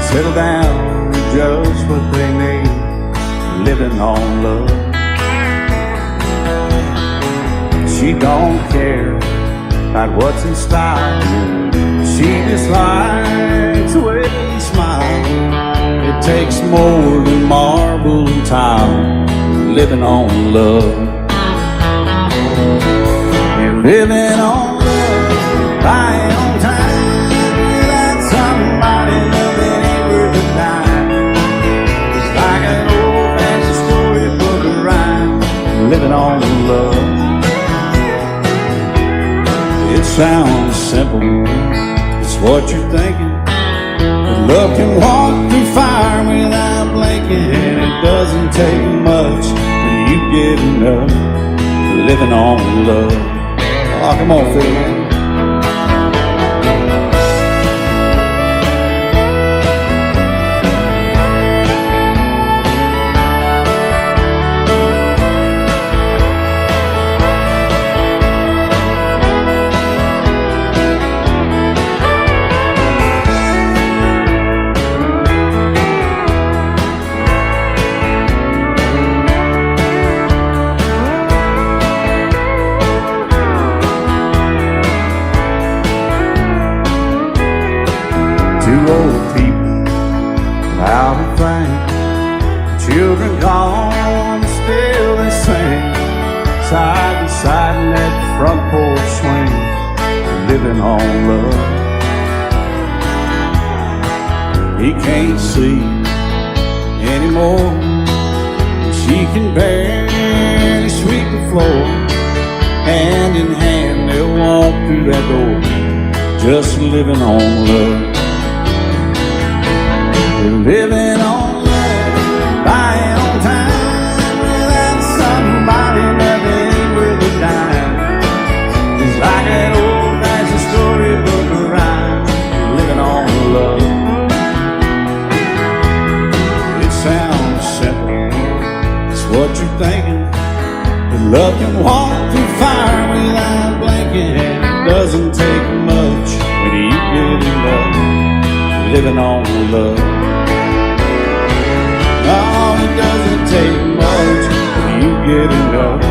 settle down to just what they need, living on love. She don't care about what's in style, she just likes the way you smile. It takes more than marble and tile, living on love. You're living on love, buying on time, without somebody loving ain't worth a dime. It's like an old-fashioned storybook of rhyme, living on love. It sounds simple, it's what you're thinking. But love can walk through fire without blinking, and it doesn't take much for you get enough, living on love. Oh, come on, Phil, man. Two old people out in fame, children gone, still they sing, side by side in that front porch swing, living on love. He can't see anymore, she can barely sweep the floor. Hand in hand they'll walk through that door, just living on love. Living on love, buying on time, without somebody loving ain't worth a dime. It's like an old-fashioned storybook of rhyme, living on love. It sounds simple, it's what you're thinking. But love can walk through fire without blinking, and it doesn't take much when you get in love, living on love. Oh, it doesn't take much when you get enough,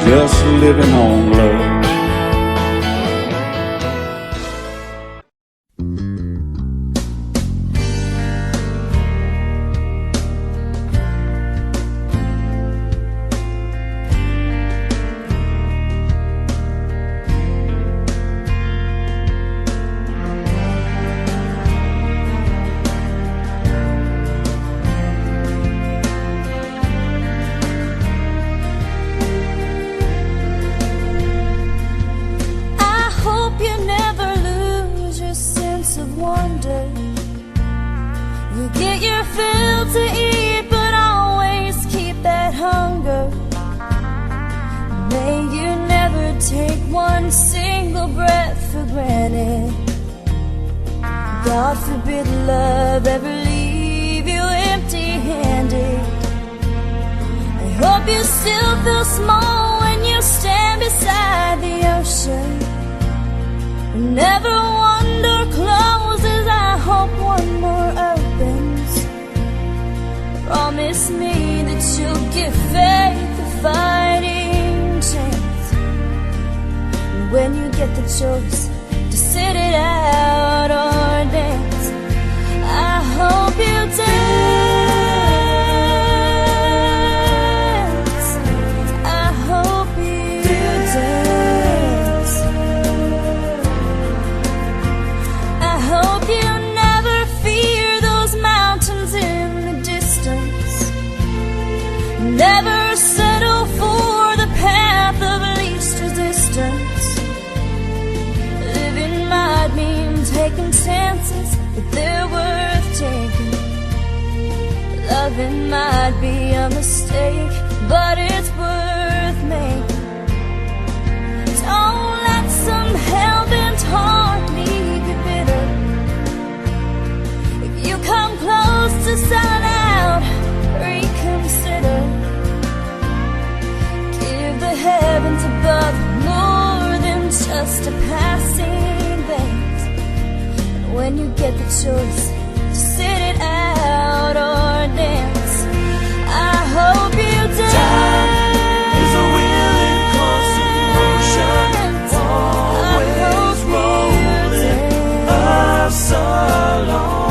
just living on love. You get your fill to eat, but always keep that hunger. May you never take one single breath for granted. God forbid love ever leave you empty-handed. I hope you still feel small when you stand beside the ocean. Never one door closes, I hope one more opens. Promise me that you'll give faith a fighting chance. And when you get the choice to sit it out or dance, I hope you dance. I hope you dance. I hope you never fear those mountains in the distance. Never settle for the path of least resistance. Living might mean taking chances, but they're worth taking. Loving might be a mistake, but it's worth making. Don't let some hell-bent heart leave you bitter. If you come close to selling out, reconsider. Give the heavens above more than just a passing glance. And when you get the choice to to sit it out or dance. I hope you dance. Time is a wheel in constant motion, always rolling us along.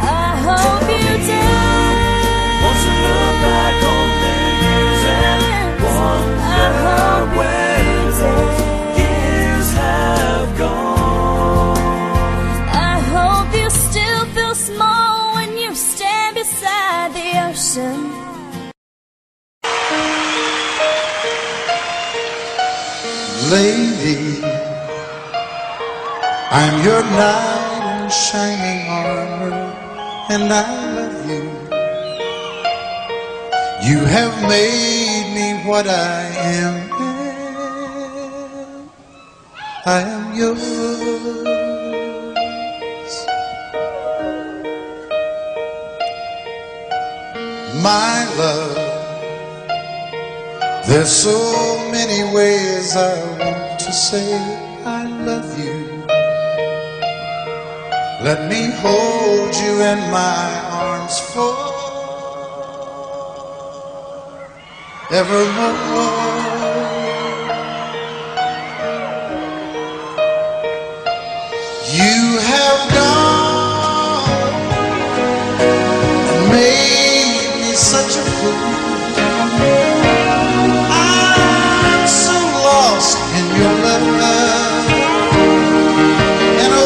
I hope you dance. Want to look back on the years and wonder where those years have gone. I hope you still feel small when you stand beside the ocean. Lady, I'm your knight in shining armor, and I love you. You have made me what I am. I am yours. My love, there's so many ways I want to say I love you. Let me hold you in my arms forevermore. You have gone and made me such a fool. I'm so lost in your love, and oh,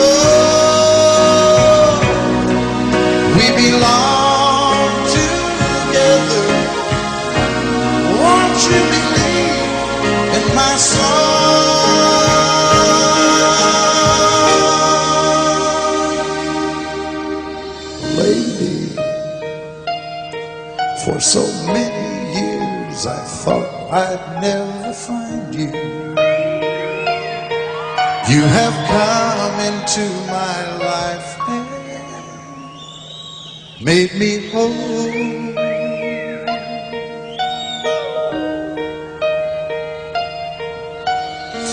we belong together. Won't you believe in my song? Lady, for so many years I thought I'd never find you. You have come into my life and made me whole.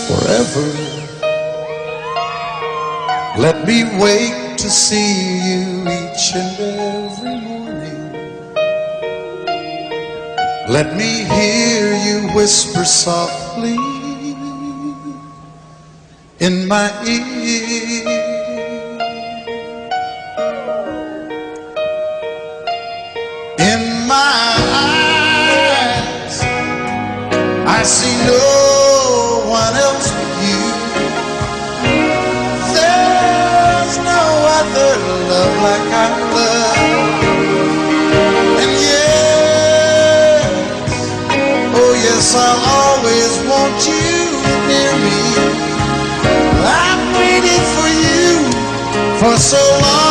Forever, let me wake to see you each and every morning. Let me hear you whisper softly in my ear. In my eyes, I see no one else but you. There's no other love like I love. And yes, oh yes, I'll always want you near me. I've waited for you for so long.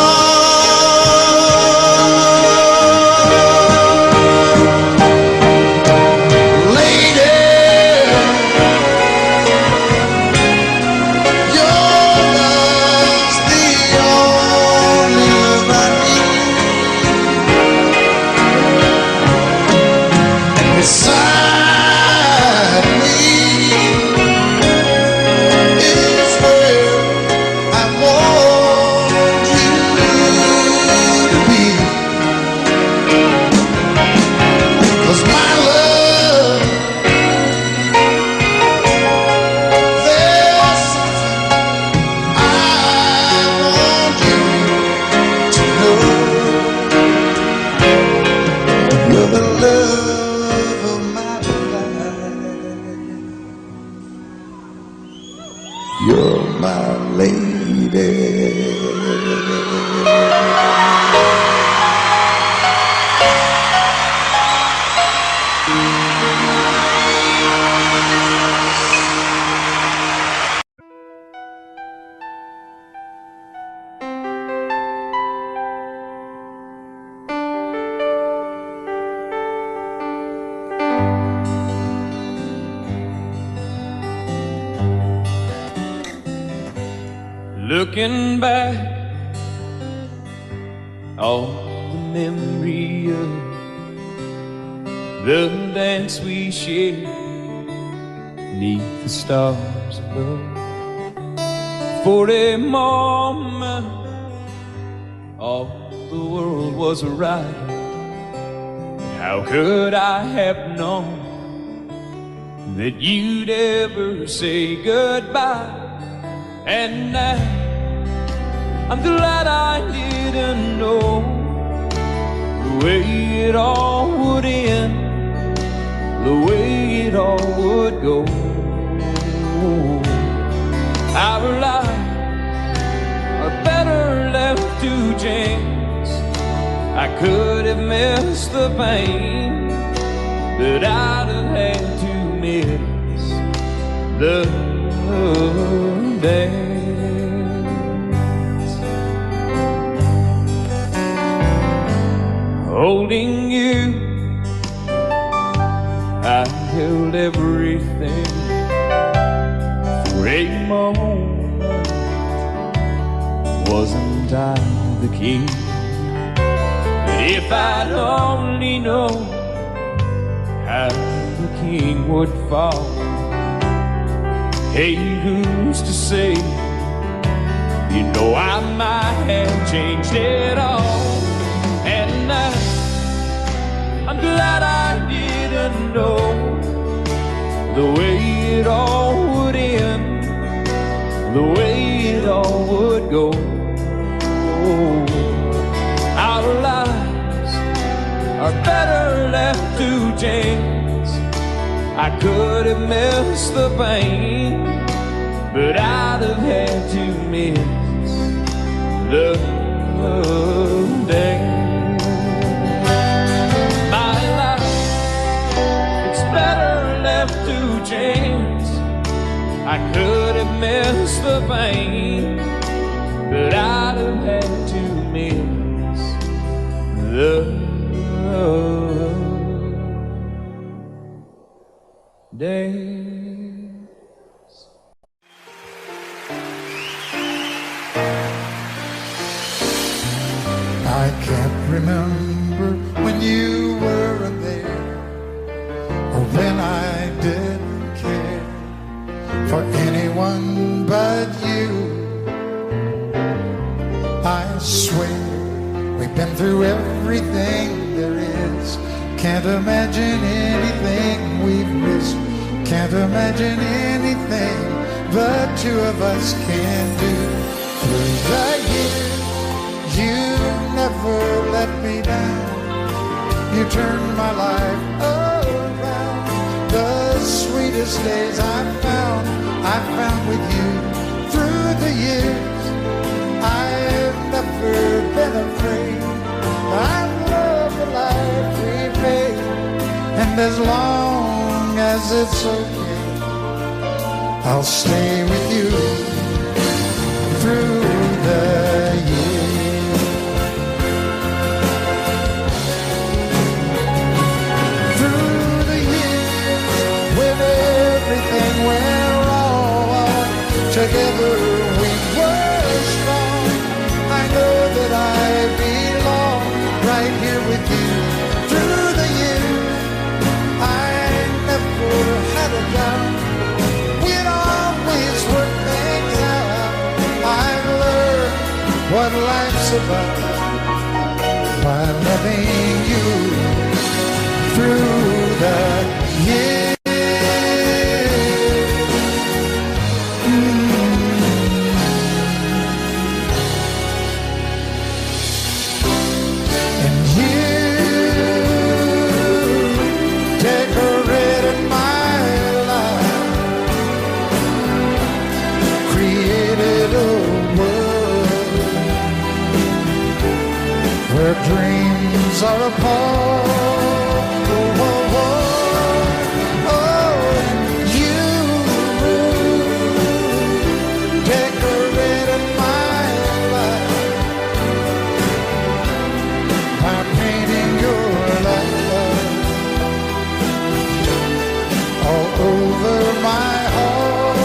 You're my lady. Looking back, all the memory of the dance we shared beneath the stars above. For a moment all the world was right. How could I have known that you'd ever say goodbye? And now I'm glad I didn't know the way it all would end, the way it all would go. Our lives are better left to chance. I could have missed the pain, but I'd have had to miss the dance. Holding you, I held everything for a moment. Wasn't I the king? But if I'd only known how the king would fall. Hey, who's to say? You know I might have changed it all. And I'm glad I didn't know the way it all would end, the way it all would go. Our lives are better left to chance. I could have missed the pain, but I'd have had to miss the dance. My life, it's better left to chance. I could have missed the pain, but I'd have had to miss the days. I can't remember when you weren't there, or when I didn't care for anyone but you. I swear we've been through everything there is. Can't imagine anything we've missed. Can't imagine anything the two of us can do. Through the years, you never let me down. You turned my life around. The sweetest days I found with you. Through the years, I've never been afraid. I love the life we made, and as long as it's okay, I'll stay with you through the years. Through the years, when everything went wrong, together we were strong. I know that I belong right here with you. Through the years, I never had a doubt. We'd always work things out. I've learned what life's about by loving you through the years. Dreams are apart. Oh, oh, oh, oh. You decorated my life by painting your love all over my heart.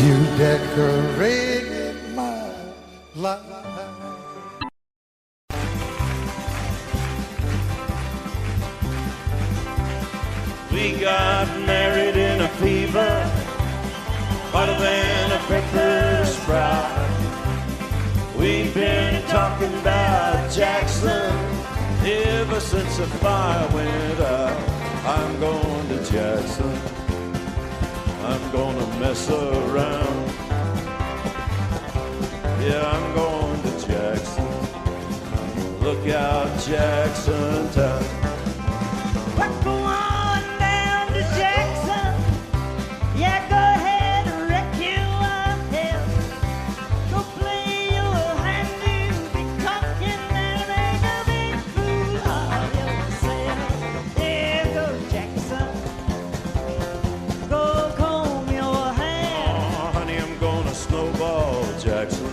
You decorated my life. We got married in a fever, hotter than a pepper sprout. We talking about Jackson. Ever since the fire went out, I'm going to Jackson. I'm gonna mess around. Yeah, I'm going to Jackson. Look out, Jackson Town. Go on down to Jackson. Yeah, go ahead and wreck your head. Go play your hand, you'll be talking and make a big fool of yourself. Yeah, go Jackson. Go comb your hair. Oh, honey, I'm gonna snowball Jackson.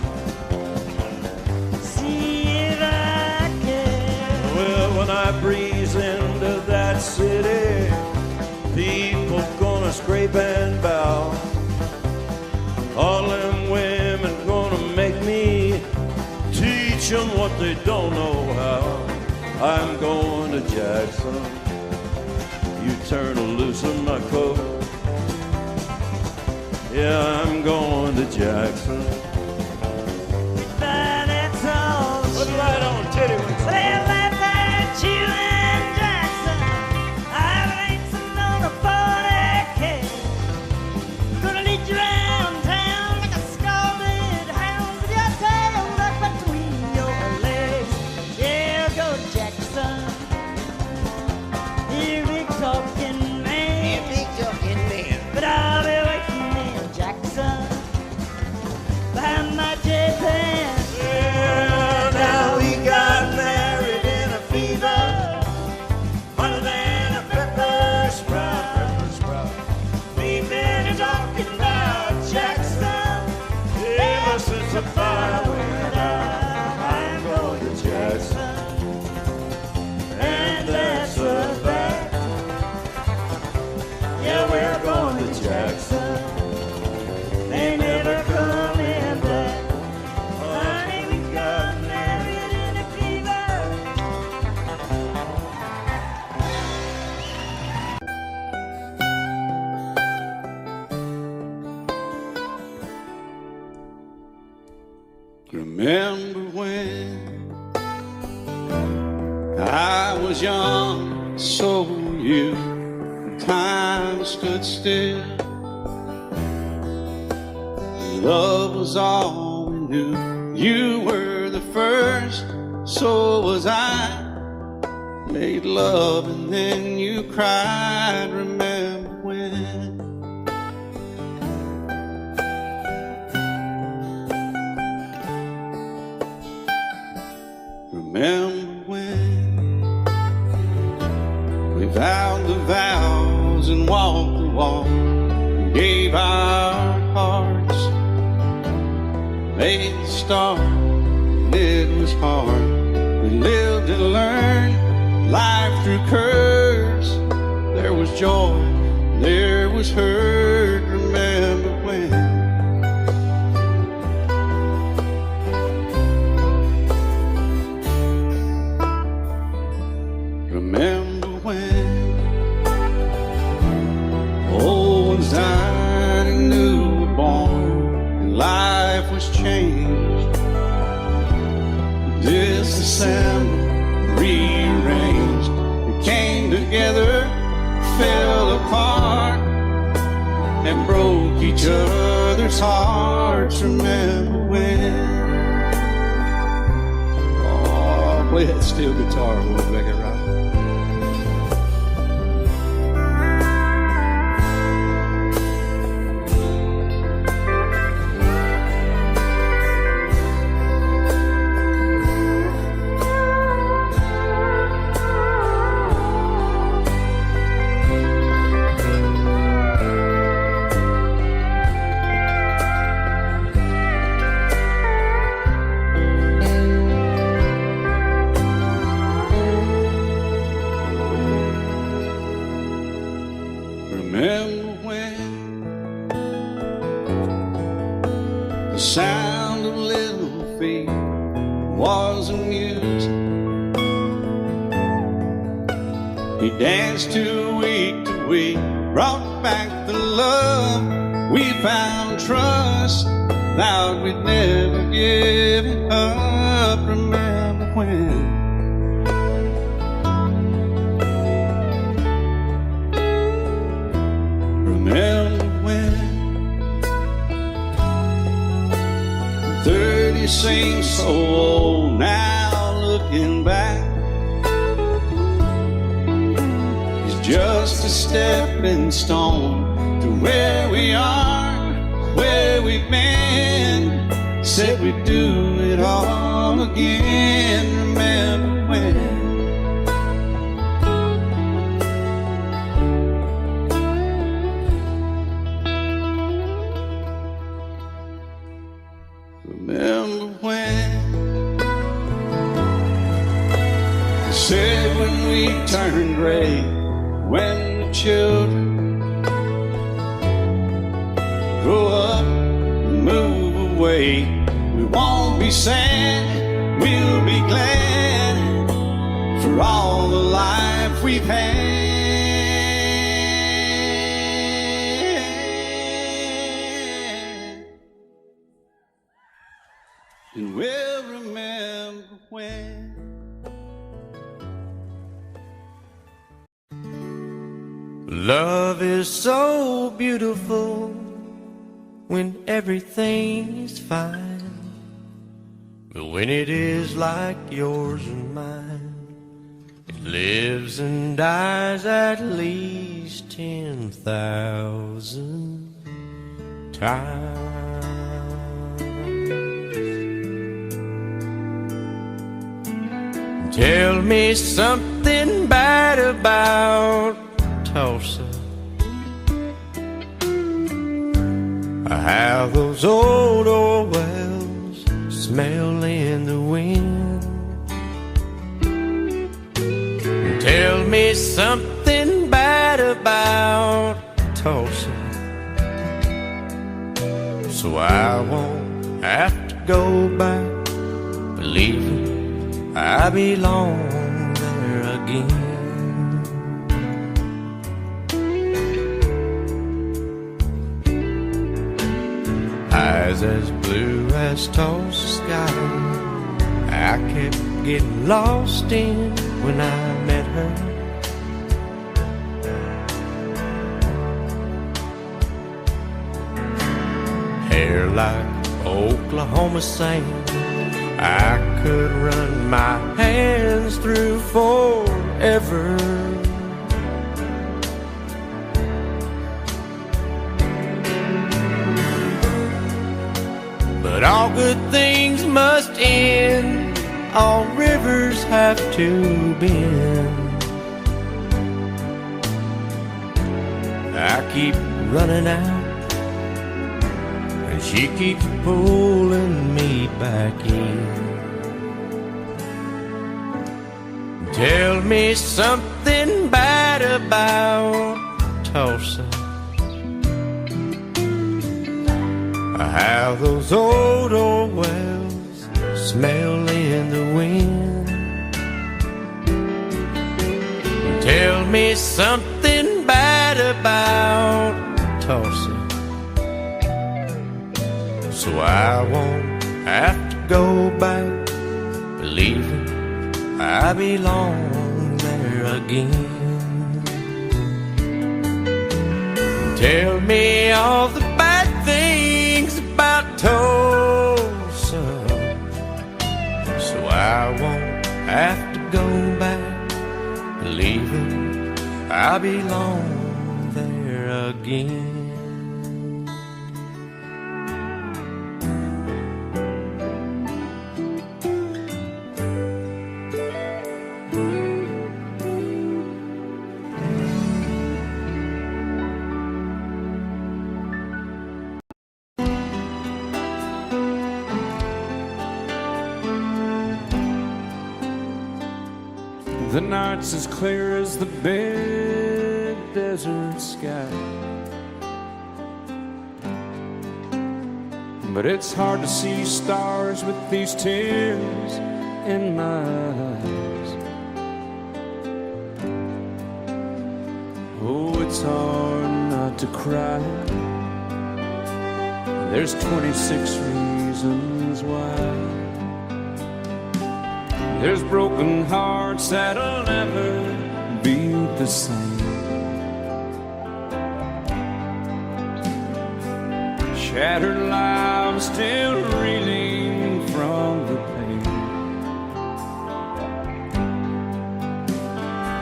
See if I can. Well, when I breeze into that city, people gonna scrape and bow. All them women gonna make me teach them what they don't know how. I'm going to Jackson. You turn loose of my coat. Yeah, I'm going to Jackson. But that's all. Put the light on, Teddy Wicks. Well, that's you and Jackson. I ain't sitting on a 40K. Gonna lead you around town like a scalded hound with your tail tucked between your legs. Yeah, go Jackson. You big talking man. But I'll be waiting in Jackson behind my J-Pan. Yeah, now we got married in a fever, hotter than a pepper sprout. We've been talking about Jackson ever since the fire went out. I'm going to Jackson, and that's a fact. Yeah, we're going to Jackson. They never coming back. Honey, we got married in a fever. Remember when I was young, so were you. Time stood still. Love was all we knew. You were the first, so was I. Made love and then you cried. Remember when? Remember when we vowed the vows and walked the walk, and gave our hearts, made the start, and it was hard. We lived and learned life through curves. There was joy, there was hurt. Remember when? Remember when old ones died and new were born, and life was changed, disassembled, rearranged. We came together, fell apart, and broke each other's hearts. Remember when? Oh, play that steel guitar, we'll make it right. Remember when the sound of little feet was a music he danced to week, brought back the love we found, trust Thought we'd never give it up. Remember when? Remember when? 30 seems so old now, looking back. It's just a stepping stone to where we are, where we've been. Said we'd do it all again. Remember when? Remember when? They said when we turn gray, when the children grow up and move away, we won't be sad, we'll be glad for all the life we've had. And we'll remember when. Love is so beautiful when everything's fine, but when it is like yours and mine, it lives and dies at least 10,000 times. Tell me something bad about Tulsa, how those old wells smell in the wind. Tell me something bad about Tulsa, so I won't have to go back believing I belong there again. Eyes as blue as Tulsa sky, I kept getting lost in when I met her. Hair like Oklahoma sand, I could run my hands through forever. But all good things must end, all rivers have to bend. I keep running out, and she keeps pulling me back in. Tell me something bad about Tulsa, how those old wells smell in the wind. Tell me something bad about Tulsa, so I won't have to go back believing I belong there again. Tell me all the bad things about Tulsa, so I won't have to go back believing I belong there again. The night's as clear as the big desert sky, but it's hard to see stars with these tears in my eyes. Oh, it's hard not to cry There's 26 reasons why. There's broken hearts that'll never be the same. Shattered lives still reeling from the pain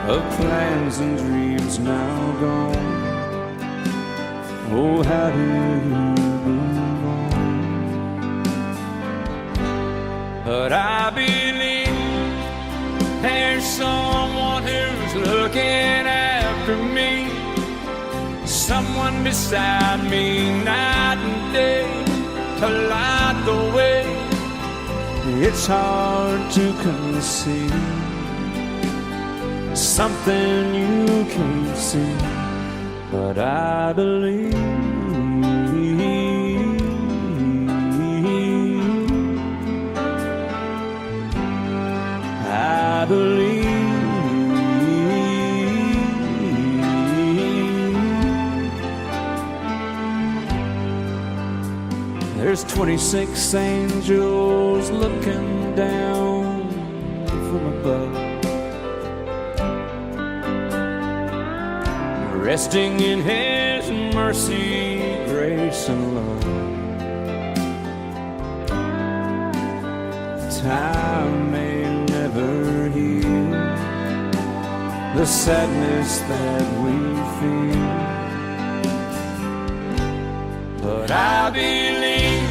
of plans and dreams now gone. Oh, how do you move on? But I believe there's someone who's looking after me, someone beside me night and day to light the way. It's hard to conceive something you can't see, but I believe. I believe. There's 26 angels looking down from above, resting in His mercy, grace, and love. Time may never heal the sadness that we feel, but I believe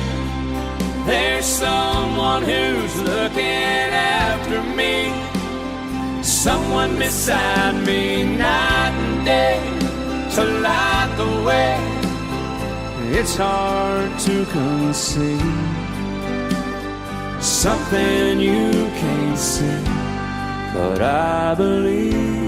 there's someone who's looking after me, someone beside me night and day to light the way. It's hard to conceive something you can't see, but I believe.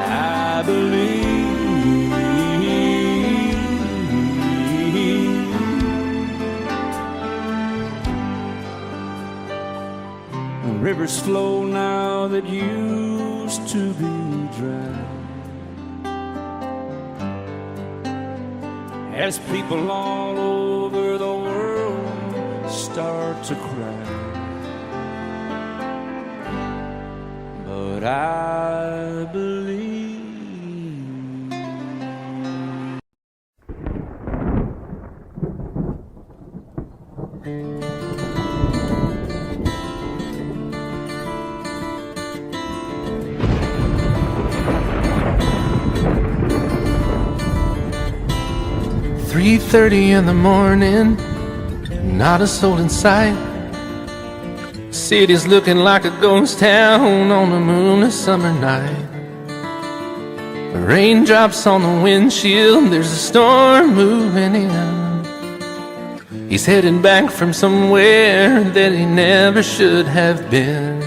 I believe. Rivers flow now that used to be dry, as people all over the world start to cry. But I believe. "3:30 in the morning, not a soul in sight. City's looking like a ghost town on a moonless summer night. Raindrops on the windshield, there's a storm moving in. He's heading back from somewhere that he never should have been.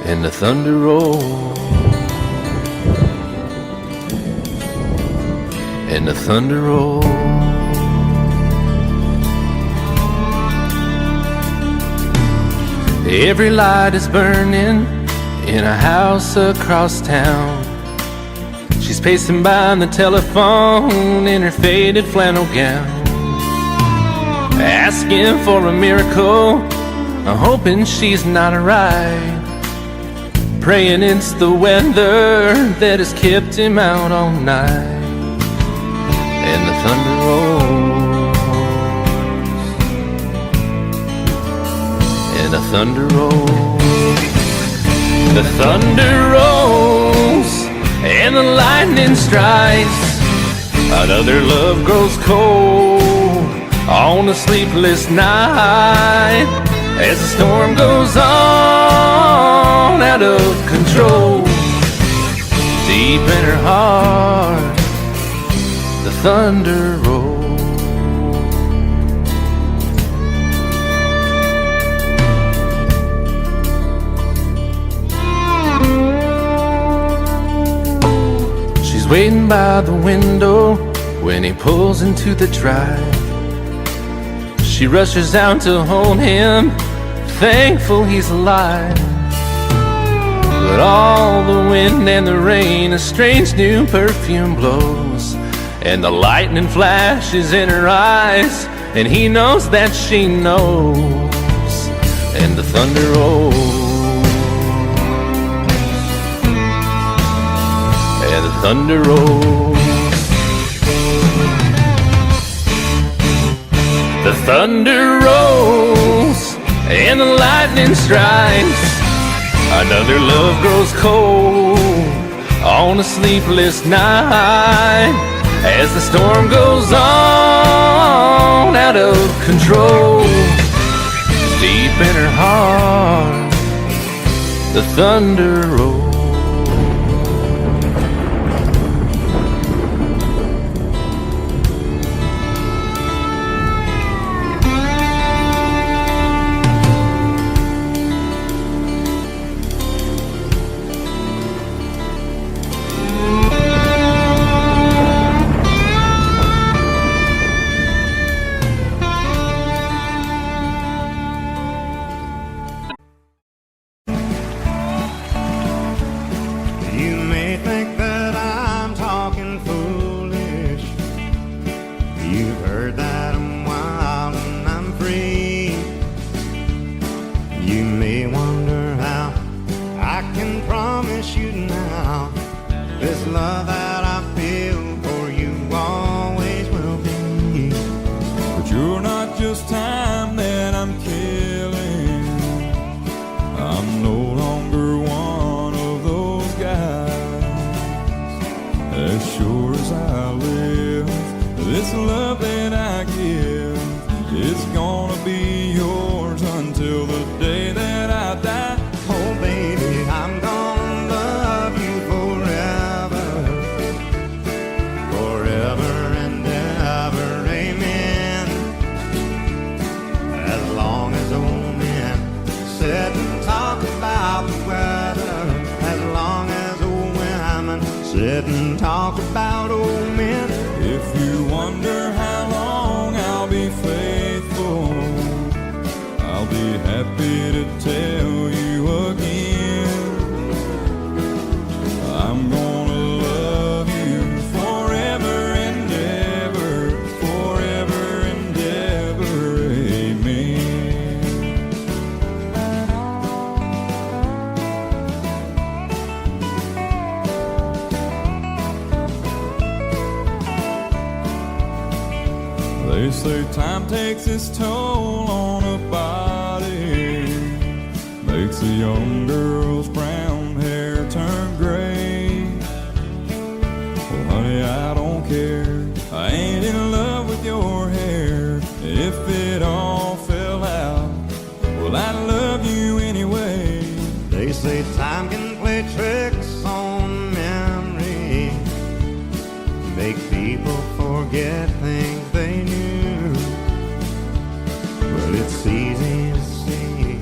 And the thunder rolls, and the thunder rolls. Every light is burning in a house across town. She's pacing by the telephone in her faded flannel gown, asking for a miracle, hoping she's not right, praying it's the weather that has kept him out all night. And the thunder rolls, and the thunder rolls. The thunder rolls, and the lightning strikes. Another love grows cold on a sleepless night, as the storm goes on out of control. Deep in her heart, the thunder rolls. She's waiting by the window when he pulls into the drive. She rushes out to hold him, thankful he's alive. But all the wind and the rain, a strange new perfume blows, and the lightning flashes in her eyes, and he knows that she knows, and the thunder rolls, and the thunder rolls. The thunder rolls and the lightning strikes. Another love grows cold on a sleepless night, as the storm goes on out of control. Deep in her heart, the thunder rolls. They say time takes its toll on a body, makes a young girl's brown hair turn gray. Well, honey, I don't care, I ain't in love with your hair. If it all fell out, well, I love you anyway. They say time can play tricks on memory, make people forget things they knew. Well, it's easy to see,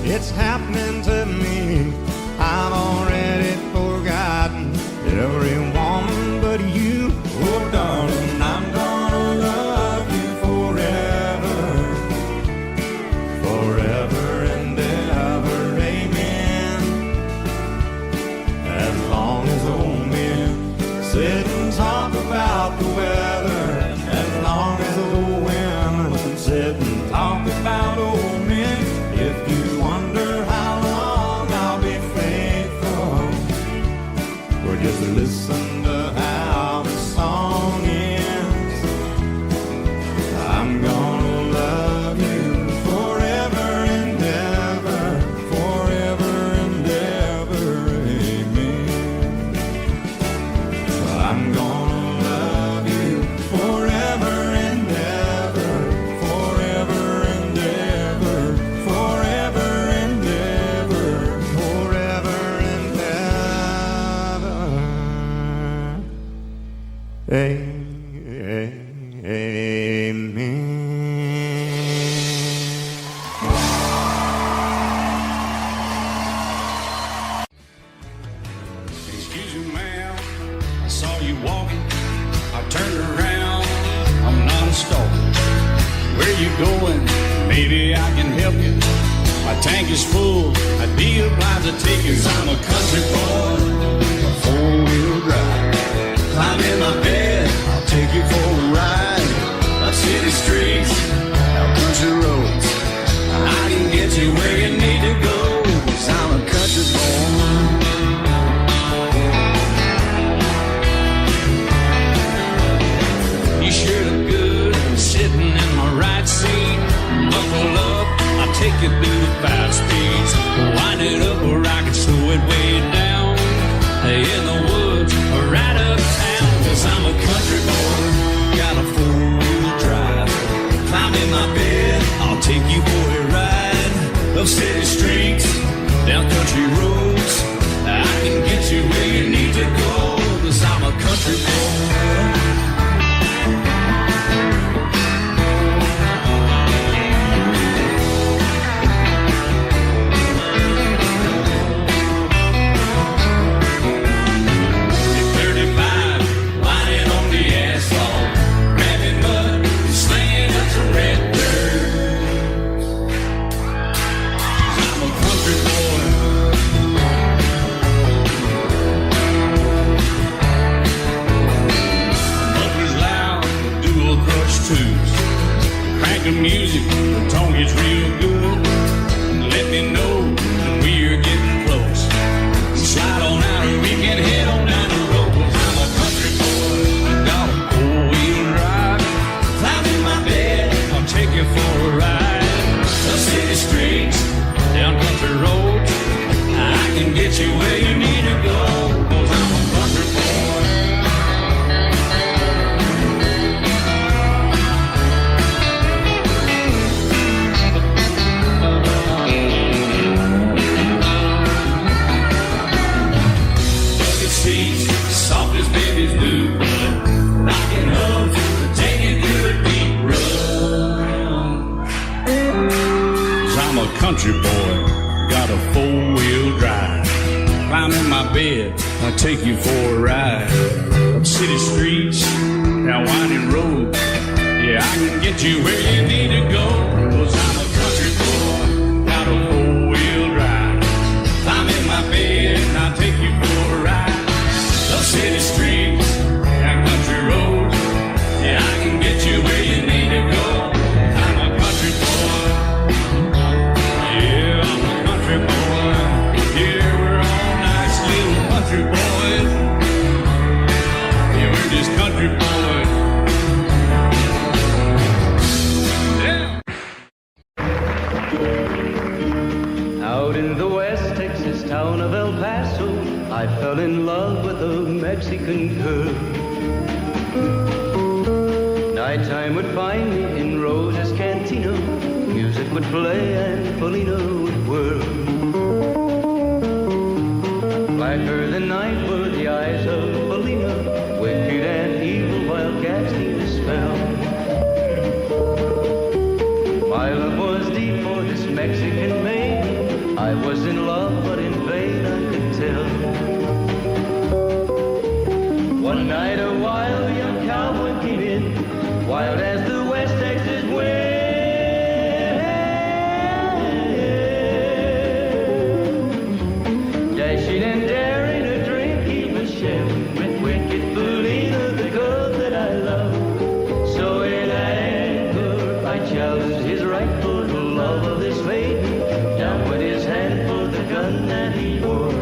it's happening to me. I've already forgotten every woman but you. Oh, darling, I'm gonna love you forever, forever and ever, amen. As long as old men sit and talk about the weather, as long as old women sit and talk about old men. If you wonder how long I'll be faithful, or just listen to how the song ends, I'm gonna love you forever and ever, forever and ever, amen. I'm gonna love you forever and ever, forever and ever, forever and ever, forever and ever. Amen. Excuse me, ma'am, I saw you walking, I turned around, I'm not a stalker. Where you going? Maybe I can help you. My tank is full, I'd be obliged to take you. 'Cause I'm a country boy, a four-wheel drive. Climb in my bed, I'll take you for a ride. Up city streets, out country roads, I can get you where you need to go. 'Cause I'm a country boy. You sure look good sitting in my right seat. Buckle up, I'll take you through the 5 speeds. Wind it up or I can slow it way down. In the woods or right uptown. 'Cause I'm a country boy, got a 4-wheel drive. Climb in my bed, I'll take you for a ride. Up city streets, down country roads, I can get you where you need to go. 'Cause I'm a country boy. Crank the music, the tone gets real good. Let me know when we're getting close. Slide on out and we can head on down the road. 'Cause I'm a country boy, got a 4-wheel drive. Climb in my bed, I'll take you for a ride. Up city streets, down country roads, I can get you where you need to go. 'Cause I'm a country boy. Soft as babies do, knocking up to take it through a deep run. 'Cause I'm a country boy, got a 4-wheel drive. Climb in my bed, I'll take you for a ride. Up city streets, down winding roads, yeah, I can get you where you need to go. 'Cause I'm a country boy, got a 4-wheel drive. Climb in my bed, I'll take you for a ride. Up city streets, down country roads, yeah, I can get you where you need to go. I'm a country boy, yeah, I'm a country boy. Yeah, we're all nice little country boys. Yeah, we're just country boys. Yeah. Out in the West Texas town of El Paso, I fell in love with a Mexican girl. Nighttime would find me in Rose's Cantina. Music would play and Felina would whirl. Blacker than night were the eyes of Felina, wicked and evil while casting a spell. My love was deep for this Mexican maiden. I was in love, but in vain I could tell. One night a wild young cowboy came in, wild as the West Texas wind. Dashing and daring to drink, he was sharing with wicked Felina, the girl that I love. So in anger I challenged his rightful love of this maiden. Down with his hand for the gun that he wore.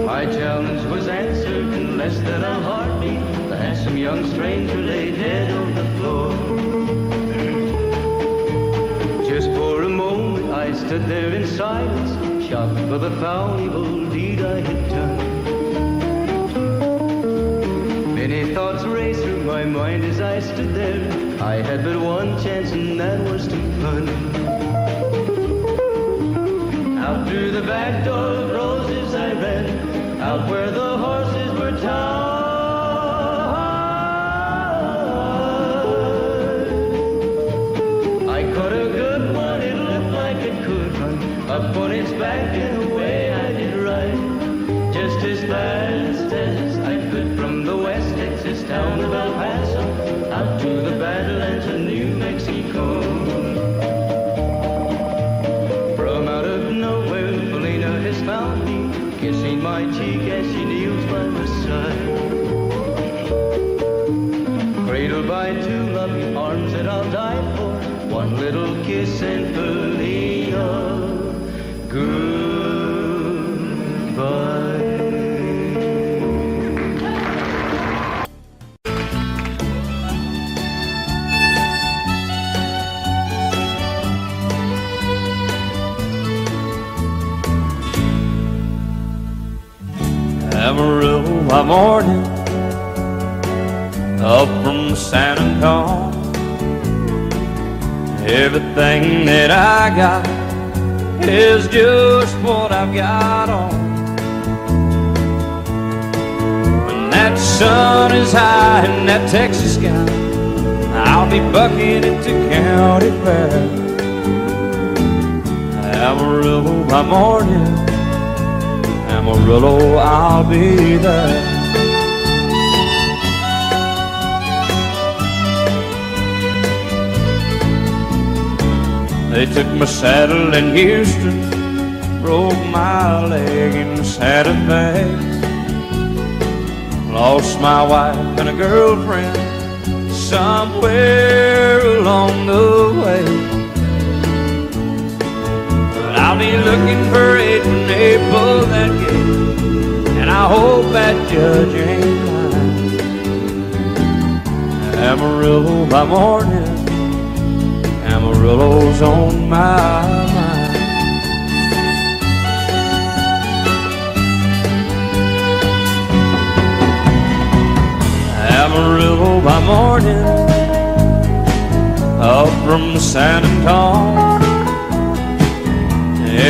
My challenge was answered in less than a heartbeat. The handsome young stranger laid dead on the floor. Just for a moment I stood there in silence, shocked for the foul evil deed I had done. Many thoughts raced through my mind as I stood there. I had but one chance and that was to run. Out through the back door of Roses I ran, out where the horses were tied. I caught a good one, it looked like it could run, up on its back and away I did ride. Just as fast as I could from the West Texas town of El Paso, out to the Badlands of New Mexico. my cheek as she kneels by my side. Cradled by two loving arms that I'll die for, one little kiss and fully goodbye. Amarillo by morning, up from San Antonio. Everything that I got is just what I've got on. When that sun is high in that Texas sky, I'll be bucking into county fair. Amarillo by morning, Amarillo, I'll be there. They took my saddle in Houston, broke my leg in Santa Fe. Lost my wife and a girlfriend somewhere along the way. But I'll be looking for it when they pull that gate, and I hope that judge ain't lying. Amarillo by morning, Amarillo's on my mind. Amarillo by morning, up from San Antonio.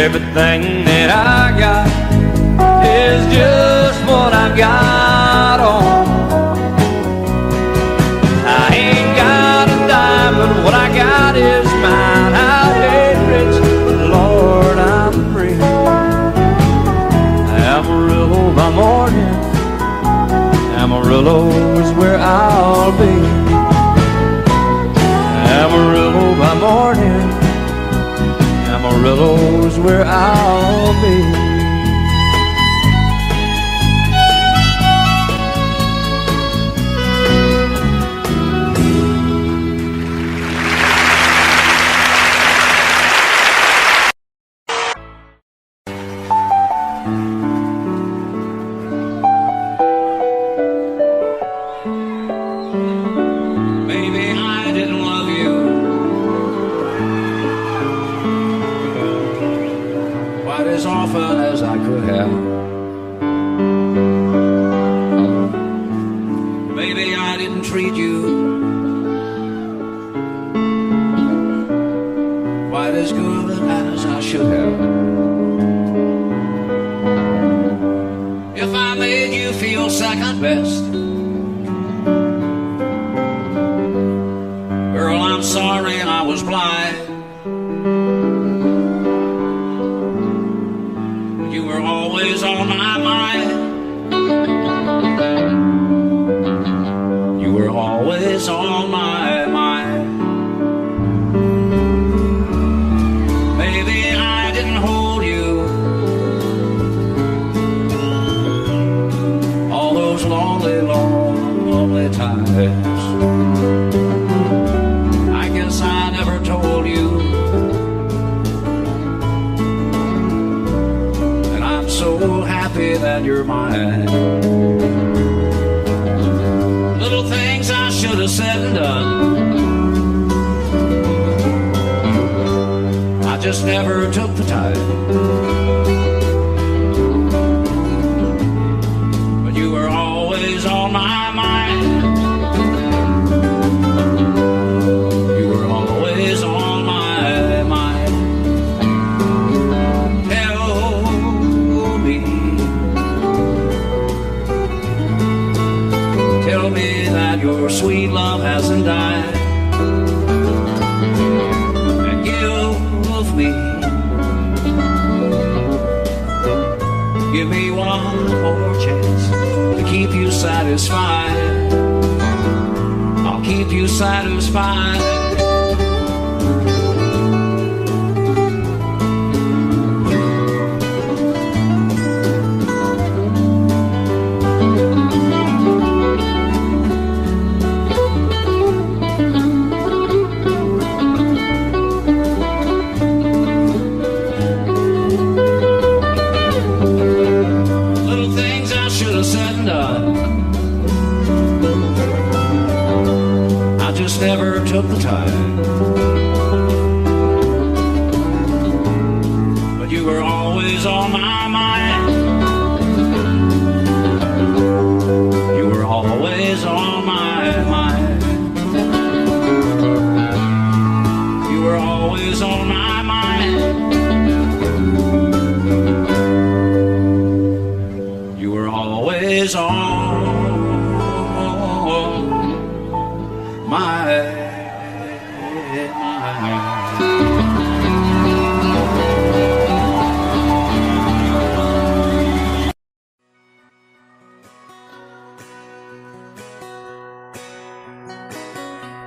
Everything that I got is just what I've got on. I ain't got a dime, but what I got is mine. I ain't rich, but Lord, I'm free. Amarillo by morning, Amarillo is where I'll be. Amarillo by morning, Amarillo is where I'll be. always on my mind. You were always on my mind. You were always on my mind. You were always on my mind.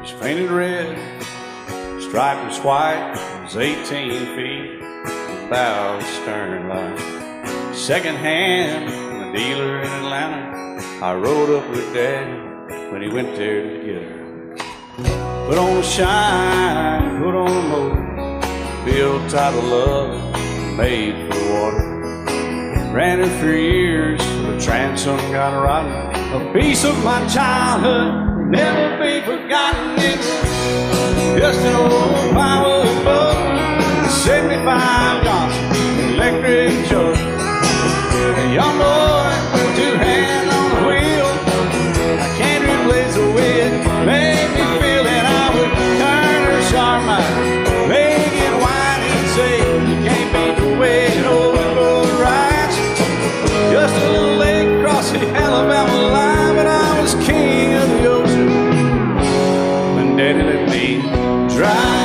It's painted red, striped was white, it was 18 feet without a stern light. Second hand from a dealer in Atlanta, I rode up with Daddy when he went there to get her. Put on the shine, put on the motor, built tight of love, made for the water. Ran it for years, the transom got rotten. A piece of my childhood will never be forgotten. It's just an old power boat, 75 Johnson, electric jug. A young boy, two hands on the wheel. I can't replace the way it made me feel that I would turn her sharp mind, make it wide and say you can't beat the way an old boat rides. Just a little lake across the Alabama line, but I was king of the ocean when Daddy let me drive.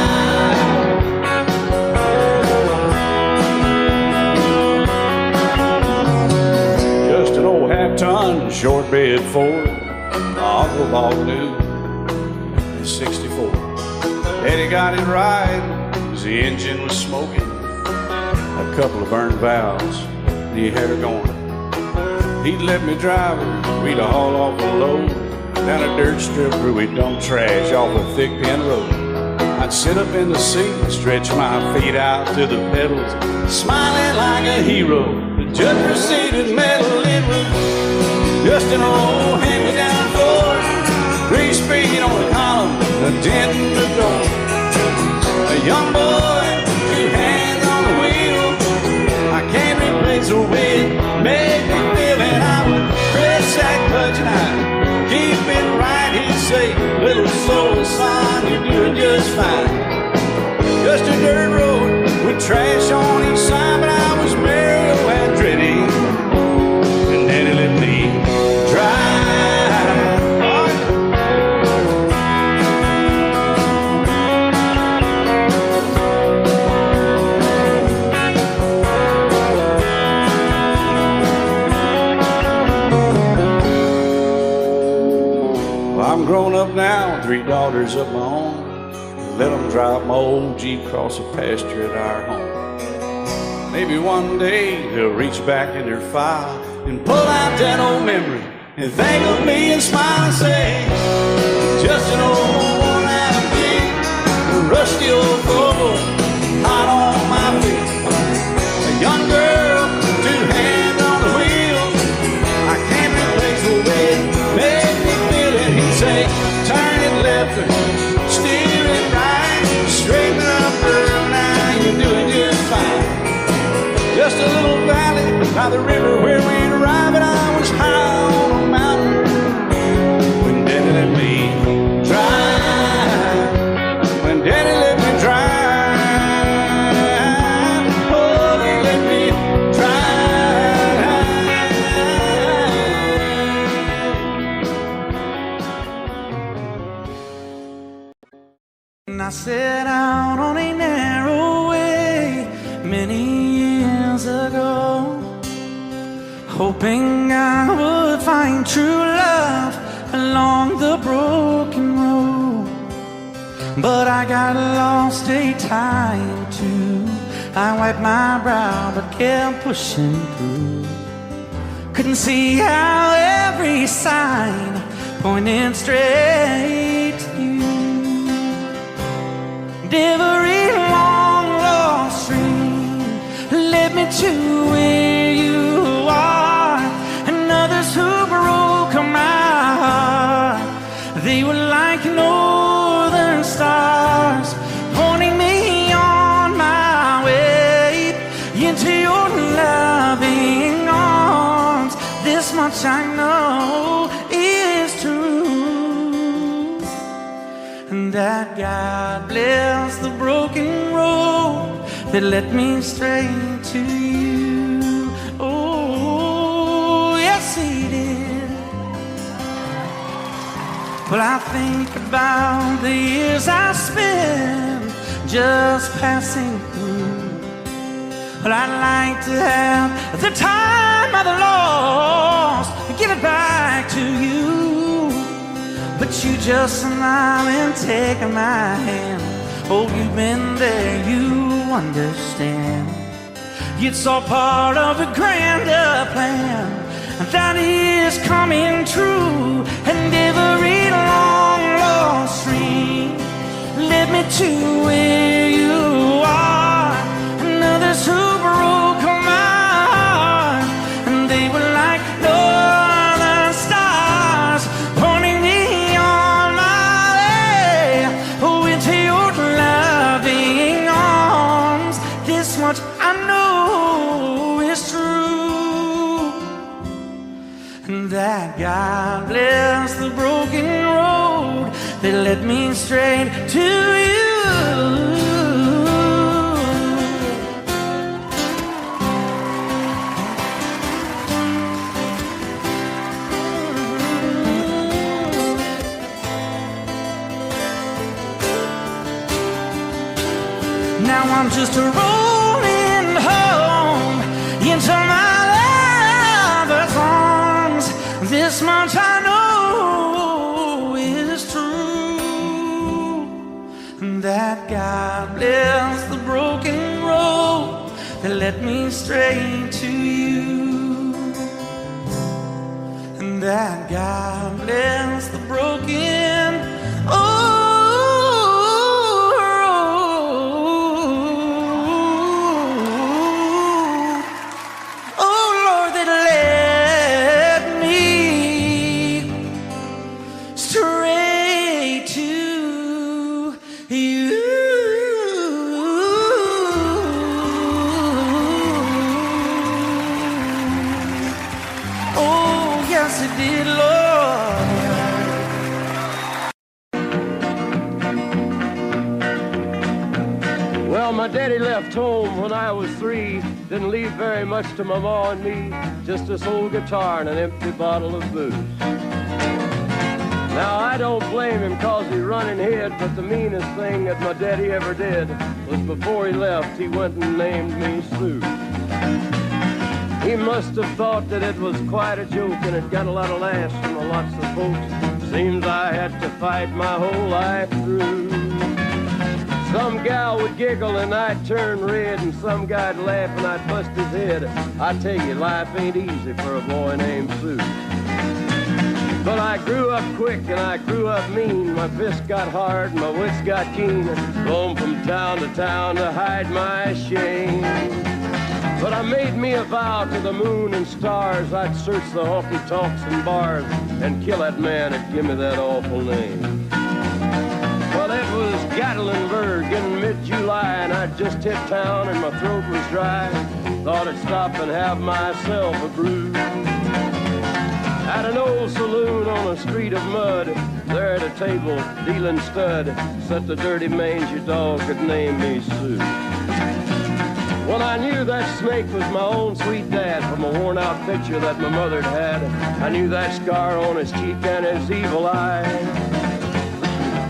Just an old half-ton short bed Ford, my uncle bought new in '64. Daddy got it right, 'cause the engine was smoking, a couple of burned valves, and he had her going. He'd let me drive her, we'd haul off a load down a dirt strip where we'd dump trash off a thick pin road. I'd sit up in the seat and stretch my feet out to the pedals, smiling like a hero. The judge proceeded metal, it was just an old hand-me-down Ford, 3-speed on the column, a dent in the door. A young boy, two hands on the wheel. I can't replace the way it made me feel, and I would press that clutch and I'd keep it right. He'd say, little slower, son, you're doing just fine. Just a dirt road with trash on each side, but I was Mario Andretti, and Daddy let me drive. Well, I'm grown up now, 3 daughters of my own. Let them drive my old Jeep across the pasture at our home. Maybe one day they'll reach back in their file and pull out that old memory and think of me and smile and say, just an old worn-out Jeep, a rusty old Volvo, hot on my feet. A young girl, two hands on the wheel. I can't replace the way it made me feel it. He'd say, turn it left or steer it right, straighten up girl, now you're doing just fine. Just a little valley by the river where we'd arrive, and I was high on a mountain when Daddy let me drive. When Daddy let me drive, oh, he let me drive. And I set out on a narrow way many years ago, hoping I would find true love along the broken road. But I got lost a time or two. I wiped my brow but kept pushing through. Couldn't see how every sign pointed straight to you. Every long lost dream led me to where you are, and others who broke my heart, they were like northern stars, pointing me on my way. into your loving arms. This much I know is true, and that God bless the broken road that led me straight to you. Oh, yes, He did. Well, I think about the years I spent just passing through. Well, I'd like to have the time I've lost and give it back to you. But you just smile and take my hand. Oh, you've been there, you understand. It's all part of a grander plan that is coming true. And every long lost dream led me to where you are. And others who broke my heart, and they were like northern stars pointing me on my way. Oh, into your loving arms. This much I know is true, and that God bless the broken road that led me straight to you. Now I'm just rolling home into my lover's arms. This much I know is true, and that God bless the broken road that led me straight to you, and that God bless the broken road. My daddy left home when I was 3. Didn't leave very much to my ma and me. Just this old guitar and an empty bottle of booze. Now I don't blame him cause he run and hid, but the meanest thing that my daddy ever did was before he left, he went and named me Sue. He must have thought that it was quite a joke, and it got a lot of laughs from lots of folks. Seems I had to fight my whole life through. Some gal would giggle and I'd turn red, and some guy'd laugh and I'd bust his head. I tell you, life ain't easy for a boy named Sue. But I grew up quick and I grew up mean. My fists got hard and my wits got keen. Roamed from town to town to hide my shame. But I made me a vow to the moon and stars, I'd search the honky-tonks and bars and kill that man that give me that awful name. Well, it was Gatlinburg in mid-July, and I'd just hit town and my throat was dry. Thought I'd stop and have myself a brew. At an old saloon on a street of mud, there at a table, dealing stud, sat the dirty mangy dog that named me Sue. Well, I knew that snake was my own sweet dad from a worn-out picture that my mother'd had. I knew that scar on his cheek and his evil eye.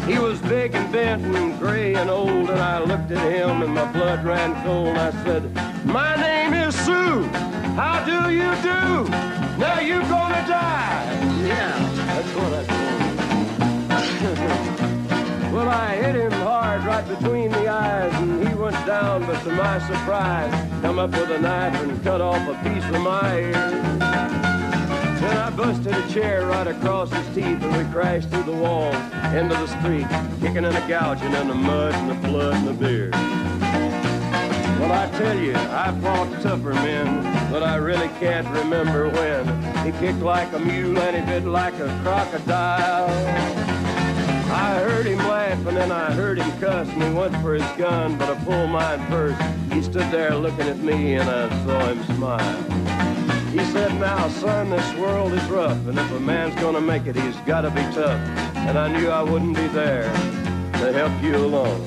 He was big and bent and gray and old, and I looked at him and my blood ran cold. I said, "My name is Sue. How do you do? Now you gonna die." Yeah, that's what I told him. Well, I hit him hard right between the eyes, and he went down, but to my surprise, come up with a knife and cut off a piece of my ear. Then I busted a chair right across his teeth, and we crashed through the wall into the street, kicking and a gouging in the mud and the blood and the beer. Well, I tell you, I fought tougher men, but I really can't remember when. He kicked like a mule and he bit like a crocodile. I heard him laugh and then I heard him cuss, and he went for his gun, but I pulled mine first. He stood there looking at me and I saw him smile. He said, now son, this world is rough, and if a man's gonna make it, he's gotta be tough. And I knew I wouldn't be there to help you along.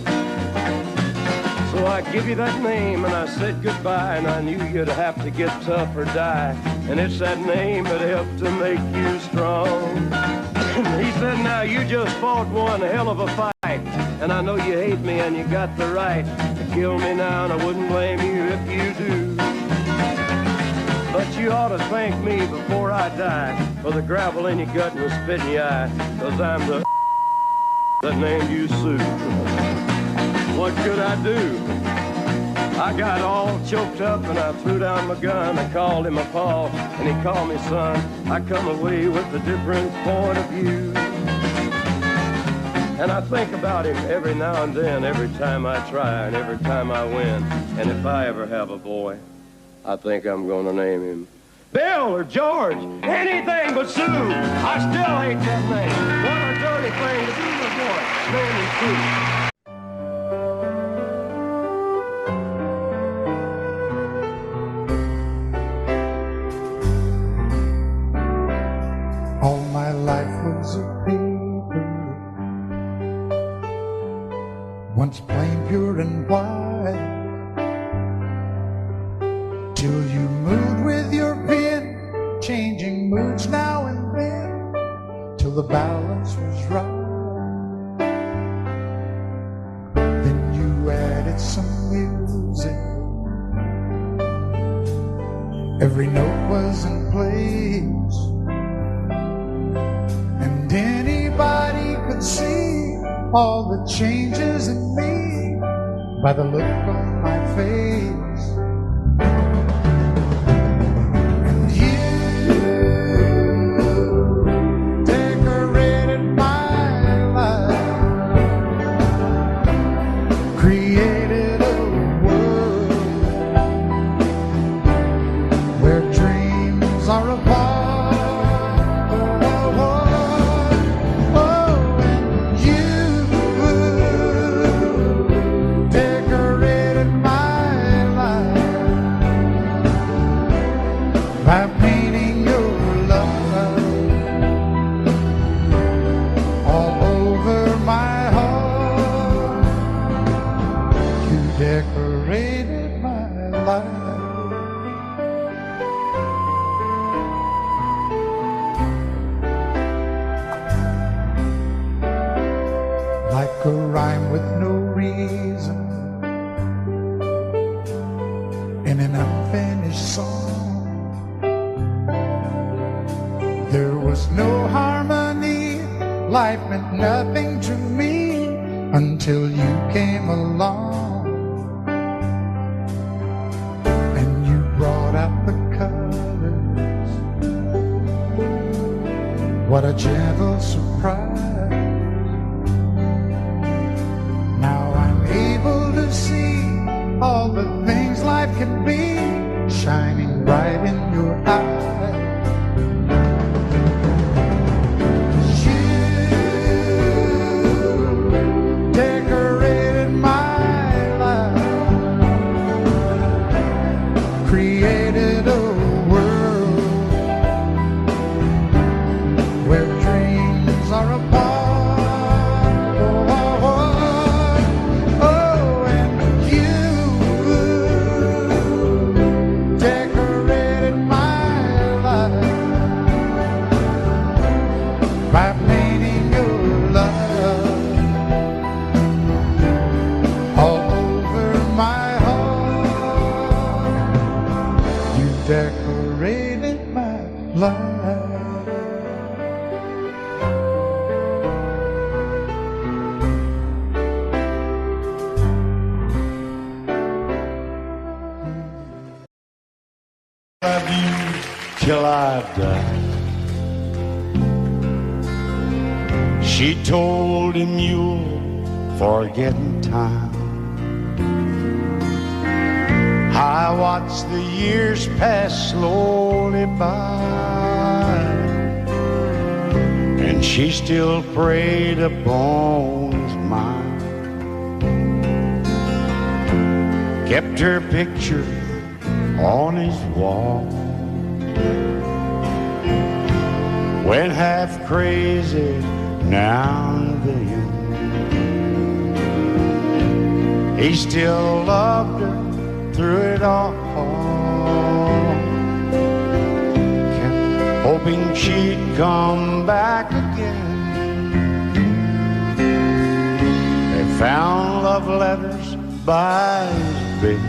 So I give you that name and I said goodbye, and I knew you'd have to get tough or die. And it's that name that helped to make you strong. He said, now you just fought one hell of a fight, and I know you hate me and you got the right to kill me now, and I wouldn't blame you if you do. But you ought to thank me before I die for the gravel in your gut and the spit in your eye, 'cause I'm the that named you Sue. What could I do? I got all choked up and I threw down my gun. I called him a paw and he called me son. I come away with a different point of view. And I think about him every now and then, every time I try and every time I win. And if I ever have a boy, I think I'm gonna name him Bill or George, anything but Sue. I still hate that name. What a dirty thing to do with a boy. Name him Sue. All my life was a paper, once plain, pure and white, till you moved with your pen, changing moods now and then, till the balance was right. Then you added some music, every note was in place, and anybody could see all the changes in me by the look on my face. And you decorated my life, created a world where dreams are apart. By painting your love all over my heart, you decorated my life. Like a rhyme with no reason in an unfinished song. There was no harmony, life meant nothing to me until you came along. And you brought out the colors, what a gentle surprise. Now I'm able to see all the things life can be, shining bright in your eyes. Created a world where dreams are apart. Oh, and you decorated my life by painting your love all over my decorated my life. Love you till I die. She told him you'll forget in time. I watched the years pass slowly by, and and she still preyed upon his mind. Kept her picture on his wall. Went half crazy now and then. He still loved her through it all. Kept hoping she'd come back again. They found love letters by his bed,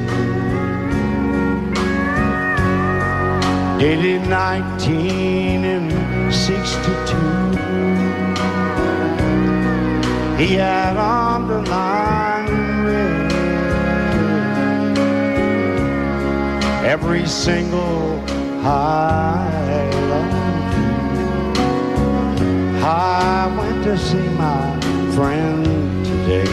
dated 1962. He had underlined red every single I love you. I went to see my friend today.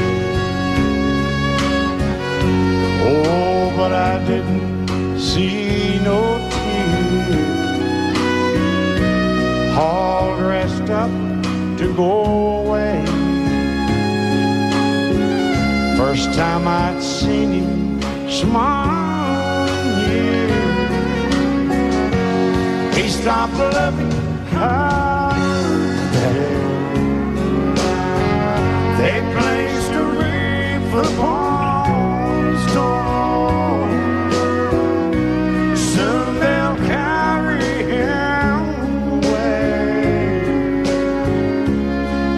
Oh, but I didn't see no tears. All dressed up to go away. First time I'd seen him smile in years. He stopped loving her today. They placed a wreath upon his door. Soon they'll carry him away.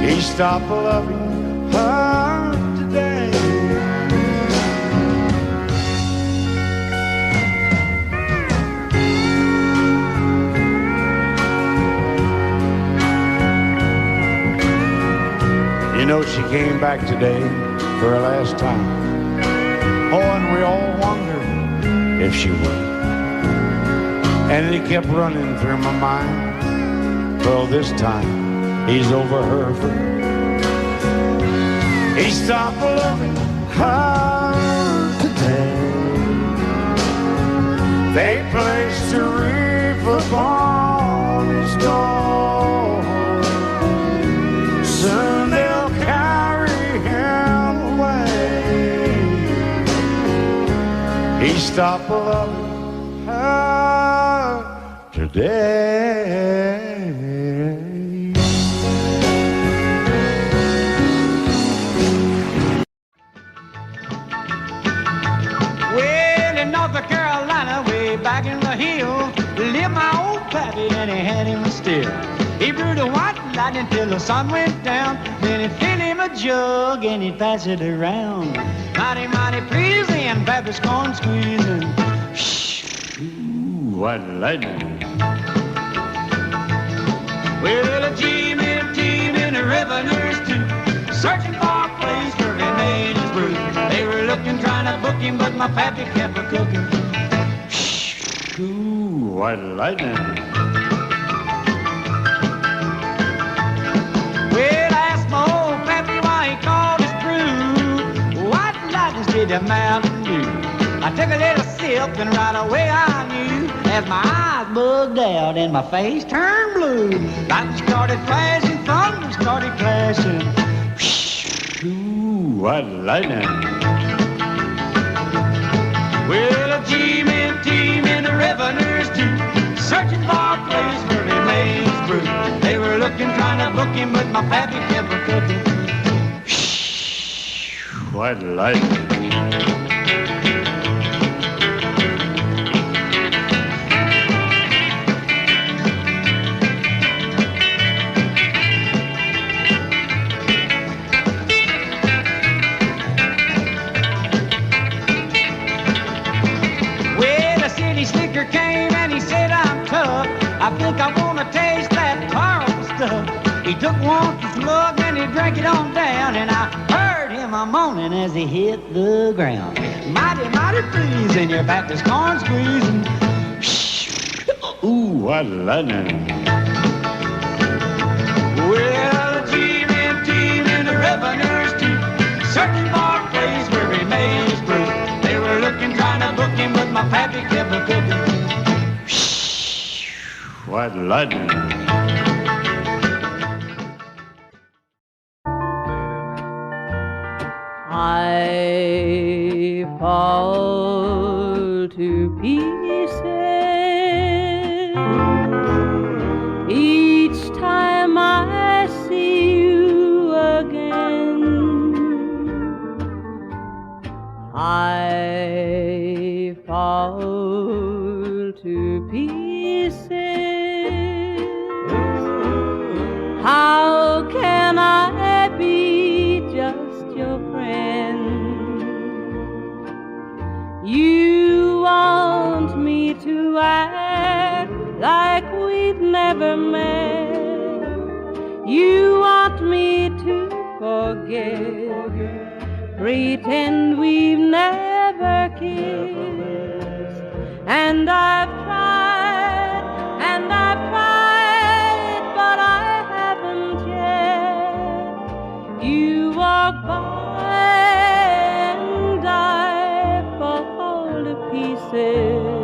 He stopped loving her today. You know, she came back today for her last time. Oh, and we all wondered if she would. And it kept running through my mind. Well, this time he's over her for good. He stopped loving her today. They placed a wreath upon his door. Soon they'll carry him away. He stopped loving her today. Well, in North Carolina, way back in the hill, lived my old pappy and he had him still. He brewed a white lightning till the sun went down. Then he'd fill him a jug and he'd pass it around. Mighty, mighty pleasing, Pappy's corn squeezing. Ooh, what lightning. Well, a team in the revenues too, searching for a place where he made his brew. They were looking, trying to book him, but my pappy kept a cooking. Ooh, what lightning. Well, I asked my old pappy why he called his brew White Lightning's did the Mountain Dew. I took a little sip and right away I knew, as my eyes bugged out and my face turned blue. Lightning started flashing, thunder started clashing. Ooh, what lightning. Well, a team in the revenues too, searching for a place where they made his brew. They were looking, trying to book him, but my pappy kept a cooking. What lightning. Slicker came and he said, I'm tough. I think I want to taste that powerful stuff. He took one slug and he drank it on down, and I heard him a moaning as he hit the ground. Mighty, mighty pleasing, your Baptist corn squeezing. Ooh, what lightning. Well, a team in the revenues too, searching for a place where he made his brew. They were looking, trying to book him, but my pappy kept a cooking. What lightning. to pieces. How can I be just your friend? You want me to act like we've never met. You want me to forget, pretend we've never kissed. And I've tried, but I haven't yet. You walk by and I fall to pieces.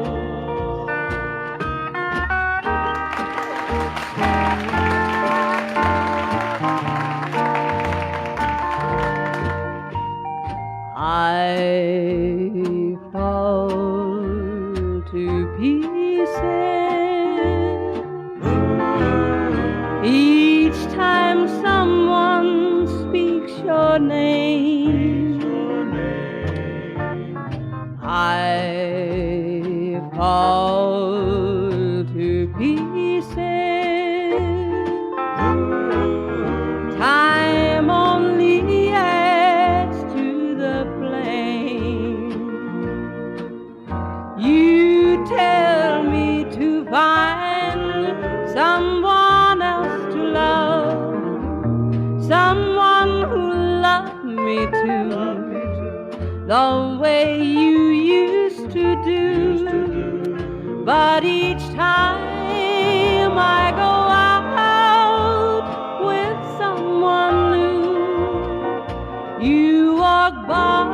I fall to pieces each time someone speaks your name. I fall to pieces. Time only adds to the flame. You tell me to find someone else to love, someone who loved me too, the way you used to do. But each time I go out with someone new, you walk by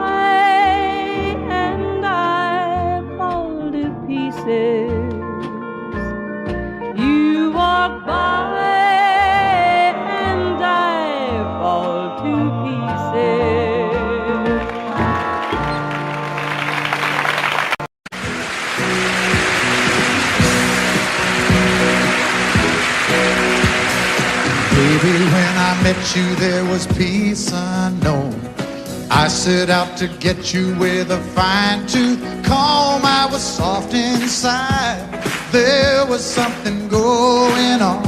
and I fall to pieces. You walk by and I fall to pieces. Baby, when I met you, there was peace unknown. I set out to get you with a fine-tooth comb. I was soft inside. There was something going on.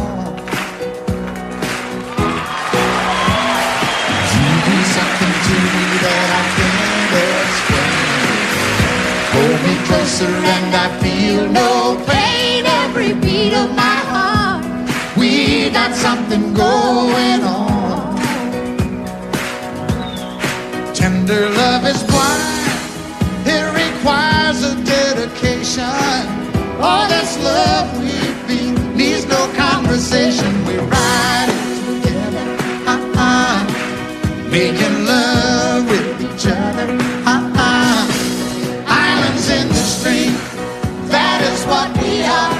You do something to me that I can't explain. Hold me closer and I feel no pain. Every beat of my heart, we got something going on. Tender love is blind. It requires a dedication. All this love we feel needs no conversation. We're riding together, making love with each other, Islands in the stream, that is what we are.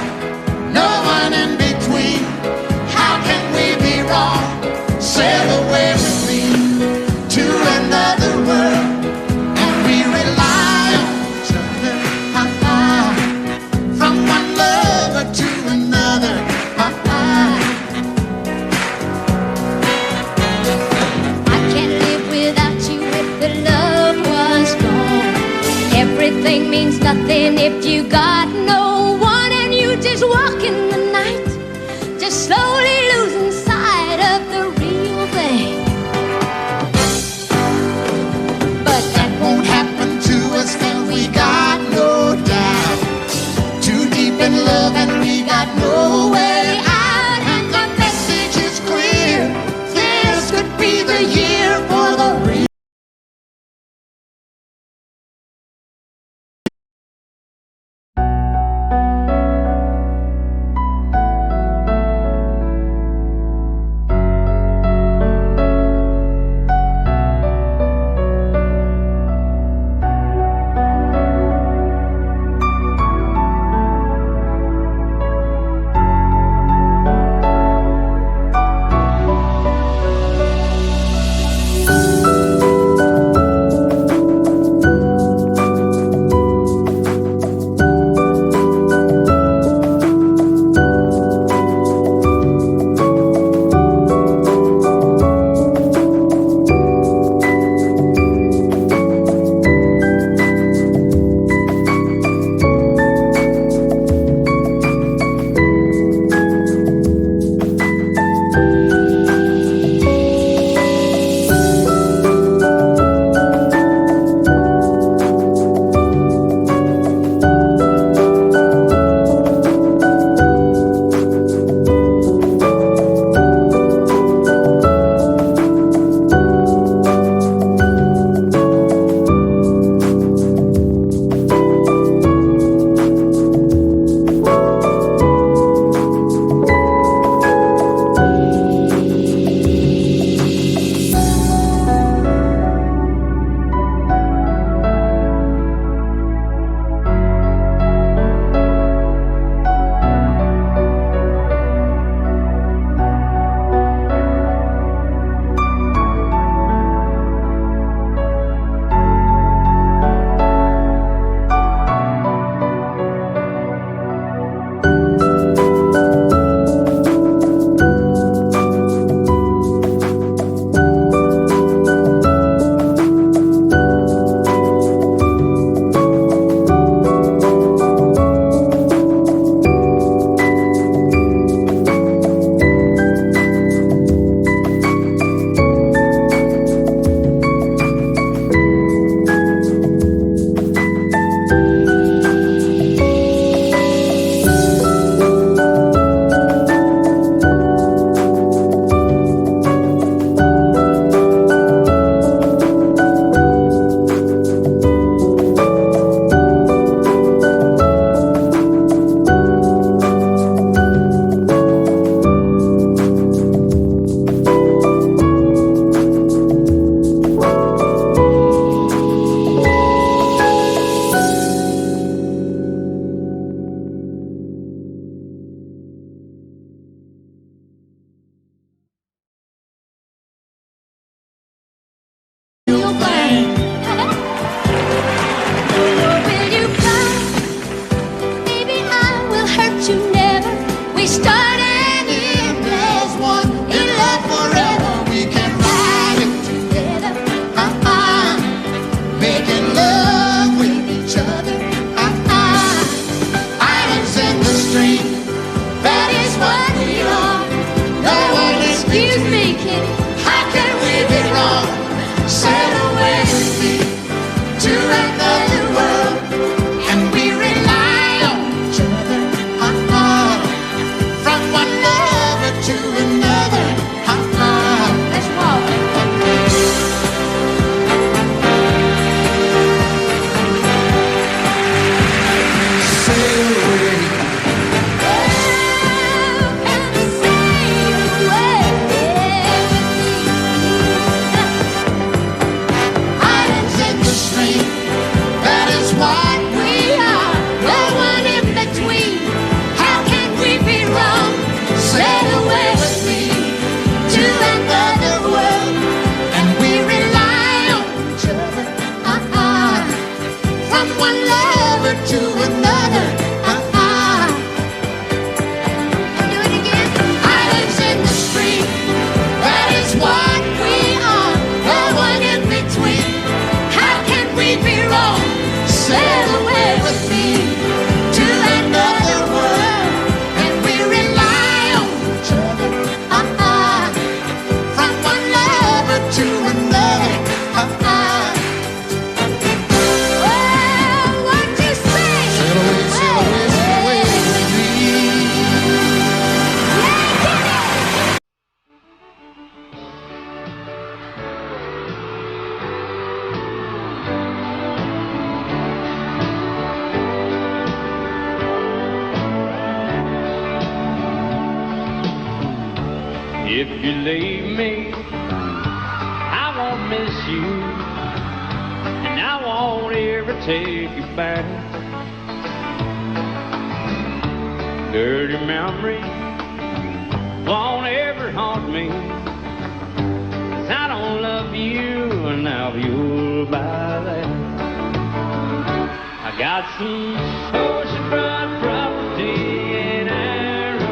No one in between. How can we be wrong? Sail away with me to another world, and we rely on each other, from one lover to another. I can't live without you if the love was gone. Everything means nothing if you got no one, and you just walk in the night, just slowly losing sight of the real thing. But that won't happen to us, and we got no doubt. Too deep in love, and we got no way out. And the message is clear. This could be the year for the real. If you leave me, I won't miss you, and I won't ever take you back. Dirty memories won't ever haunt me, 'cause I don't love you, and now you'll buy that. I got some oceanfront property in Arizona.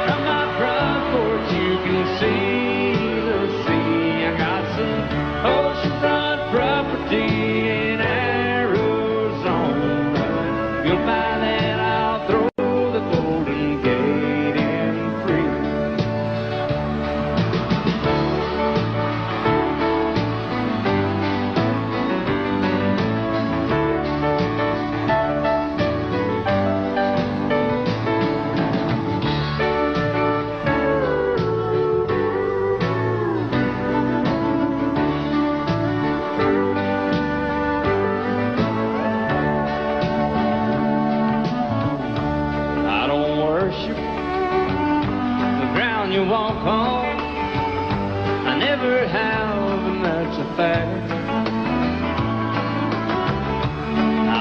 From my front porch you can see the sea. I got some oceanfront property in Arizona. You'll buy that, I'll throw the Golden Gate in free. I don't worship the ground you walk on. I never have, and that's a fact.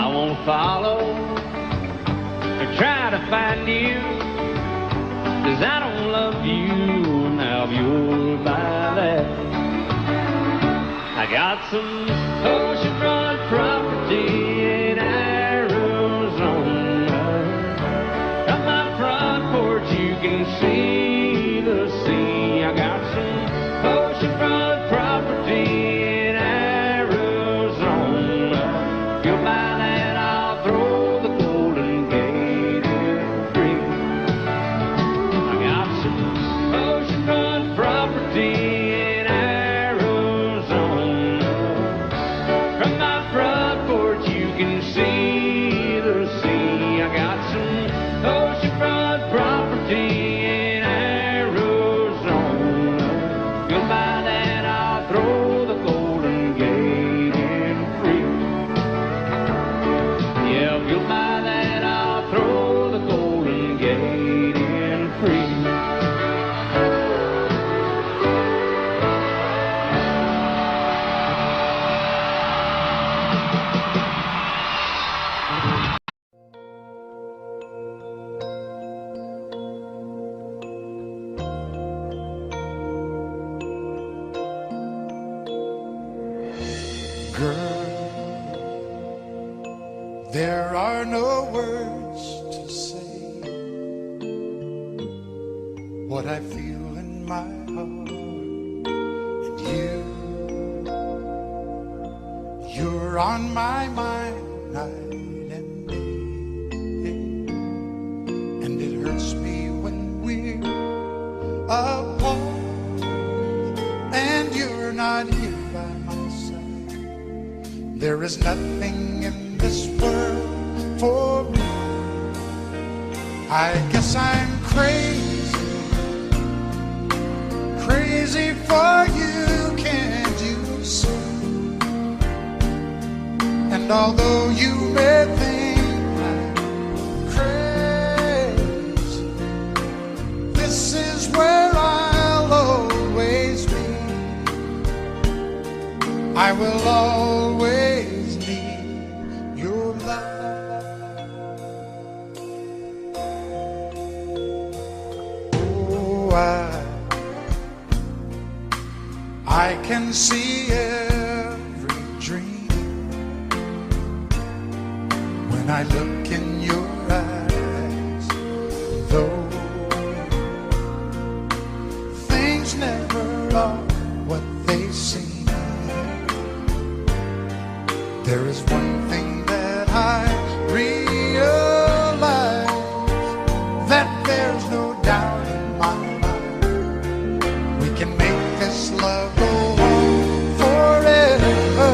I won't follow or try to find you, 'cause I don't love you, now you'll buy that. I got some oceanfront property in Arizona. From my front porch you can see the sea. I got some oceanfront property in Arizona. If you'll buy that, I'll throw the Golden Gate in free. I got some oceanfront property in Arizona. From my front porch you can see the sea. I got some oceanfront property in Arizona. You'll buy that, I'll throw the Golden Gate in free. Yeah, if you'll buy that, I'll throw the Golden Gate in free. Girl, there are no words to say what I feel in my heart. And you're on my mind night and day. And it hurts me when we're apart and you're not here by my side. There is nothing in this world for me. I guess I'm crazy, crazy for you, can't you see? And although you may think I'm crazy, this is where I'll always be. I will always need your love. Oh, I can see every dream when I look in your eyes. Though things never are what they seem, there is one thing that I realize, that there's no doubt in my mind. We can make this love go on forever.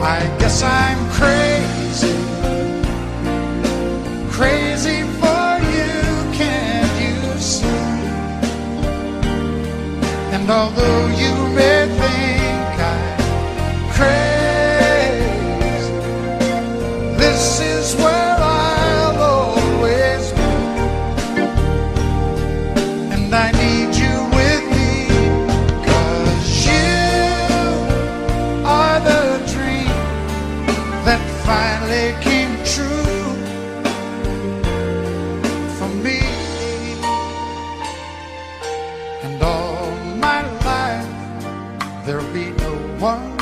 I guess I'm crazy, crazy for you, can't you see? And although you may think I'm crazy, this is where I'll always be. true for me. And all my life there'll be no one.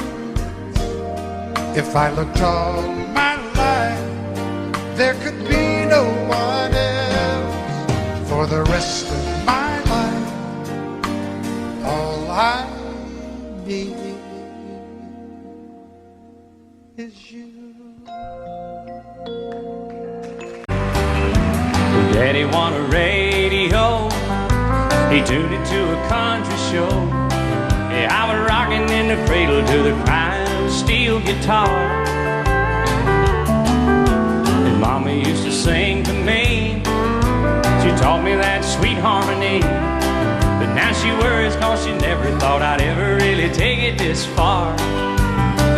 If I looked all my life, there could be no one else. For the rest of my life, all I need is you. Daddy won a radio, he tuned it to a country show. Yeah, I was rocking in the cradle to the crying steel guitar. And Mama used to sing to me, she taught me that sweet harmony. But now she worries cause she never thought I'd ever really take it this far.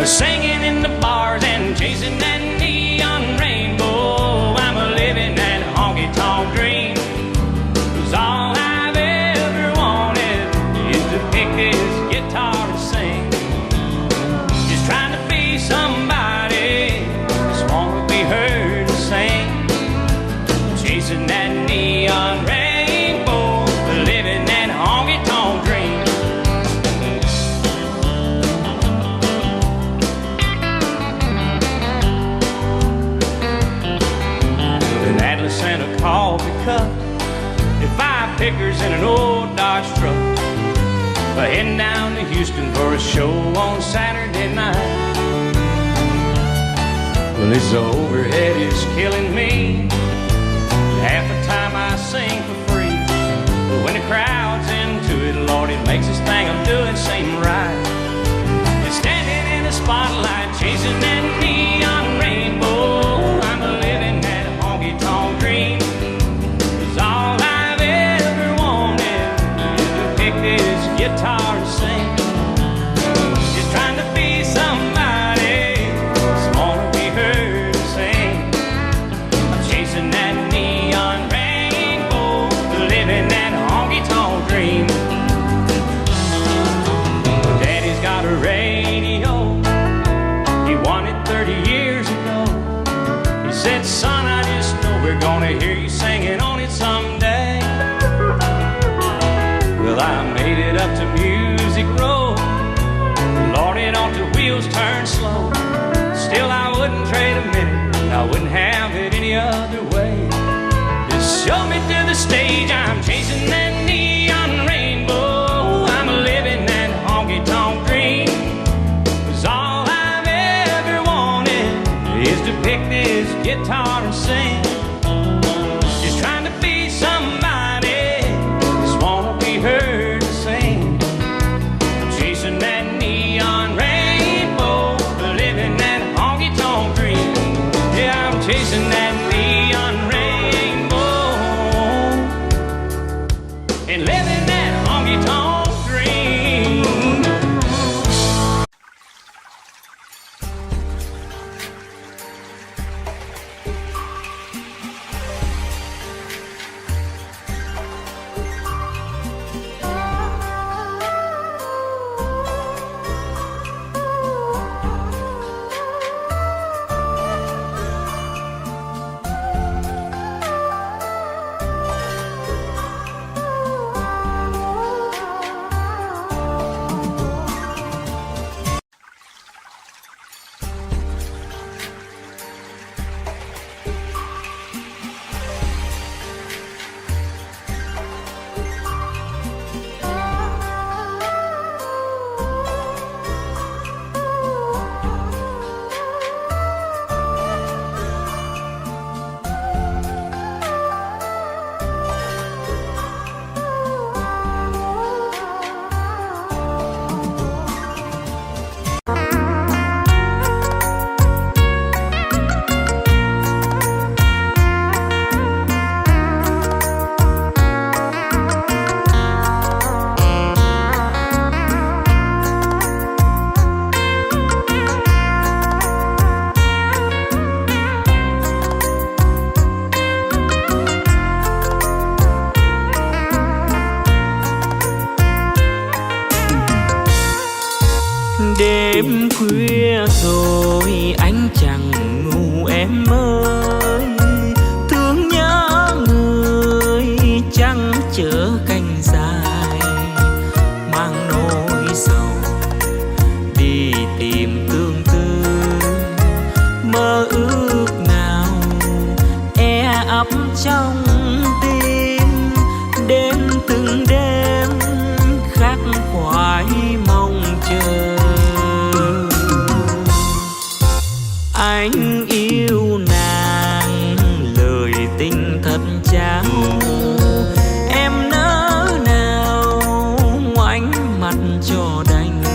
Singing in the bars and chasing that neon rainbow, I'm a living that honky-tonk dream. 'Cause all I've ever wanted is to pick this guitar and sing. Just trying to be somebody, just wanna be heard and sing. Chasing that neon rainbow, living that honky-tonk dream. And a coffee cup and 5 pickers in an old Dodge truck, heading down to Houston for a show on Saturday night. Well, this overhead is killing me. Half the time I sing for free, but when the crowd's into it, Lord, it makes this thing I'm doing seem right. And standing in the spotlight, chasing that neon rainbow, I'm a living that honky-tonk dream. 'Cause all I've ever wanted is to pick this guitar and sing. Just trying to be somebody, just wanna be heard and sing. I'm chasing that neon rainbow, living that honky-tonk dream. Daddy's got a radio, he won it 30 years ago. He said, son, I just know we're gonna hear you singing on it someday. Well, I made it up to Music Row. Lord, it ought the wheels turn slow. Still, I wouldn't trade a minute, I wouldn't have it any other way. Just show me to the stage, I'm chasing that neon rainbow. I'm living that honky-tonk dream. 'Cause all I've ever wanted is to pick this guitar and sing. Just trying to be somebody, just wanna be heard and sing. I'm chasing that neon rainbow, living that honky-tonk dream. Yeah, I'm chasing that neon rainbow and living that honky-tonk dream. mắt cho đành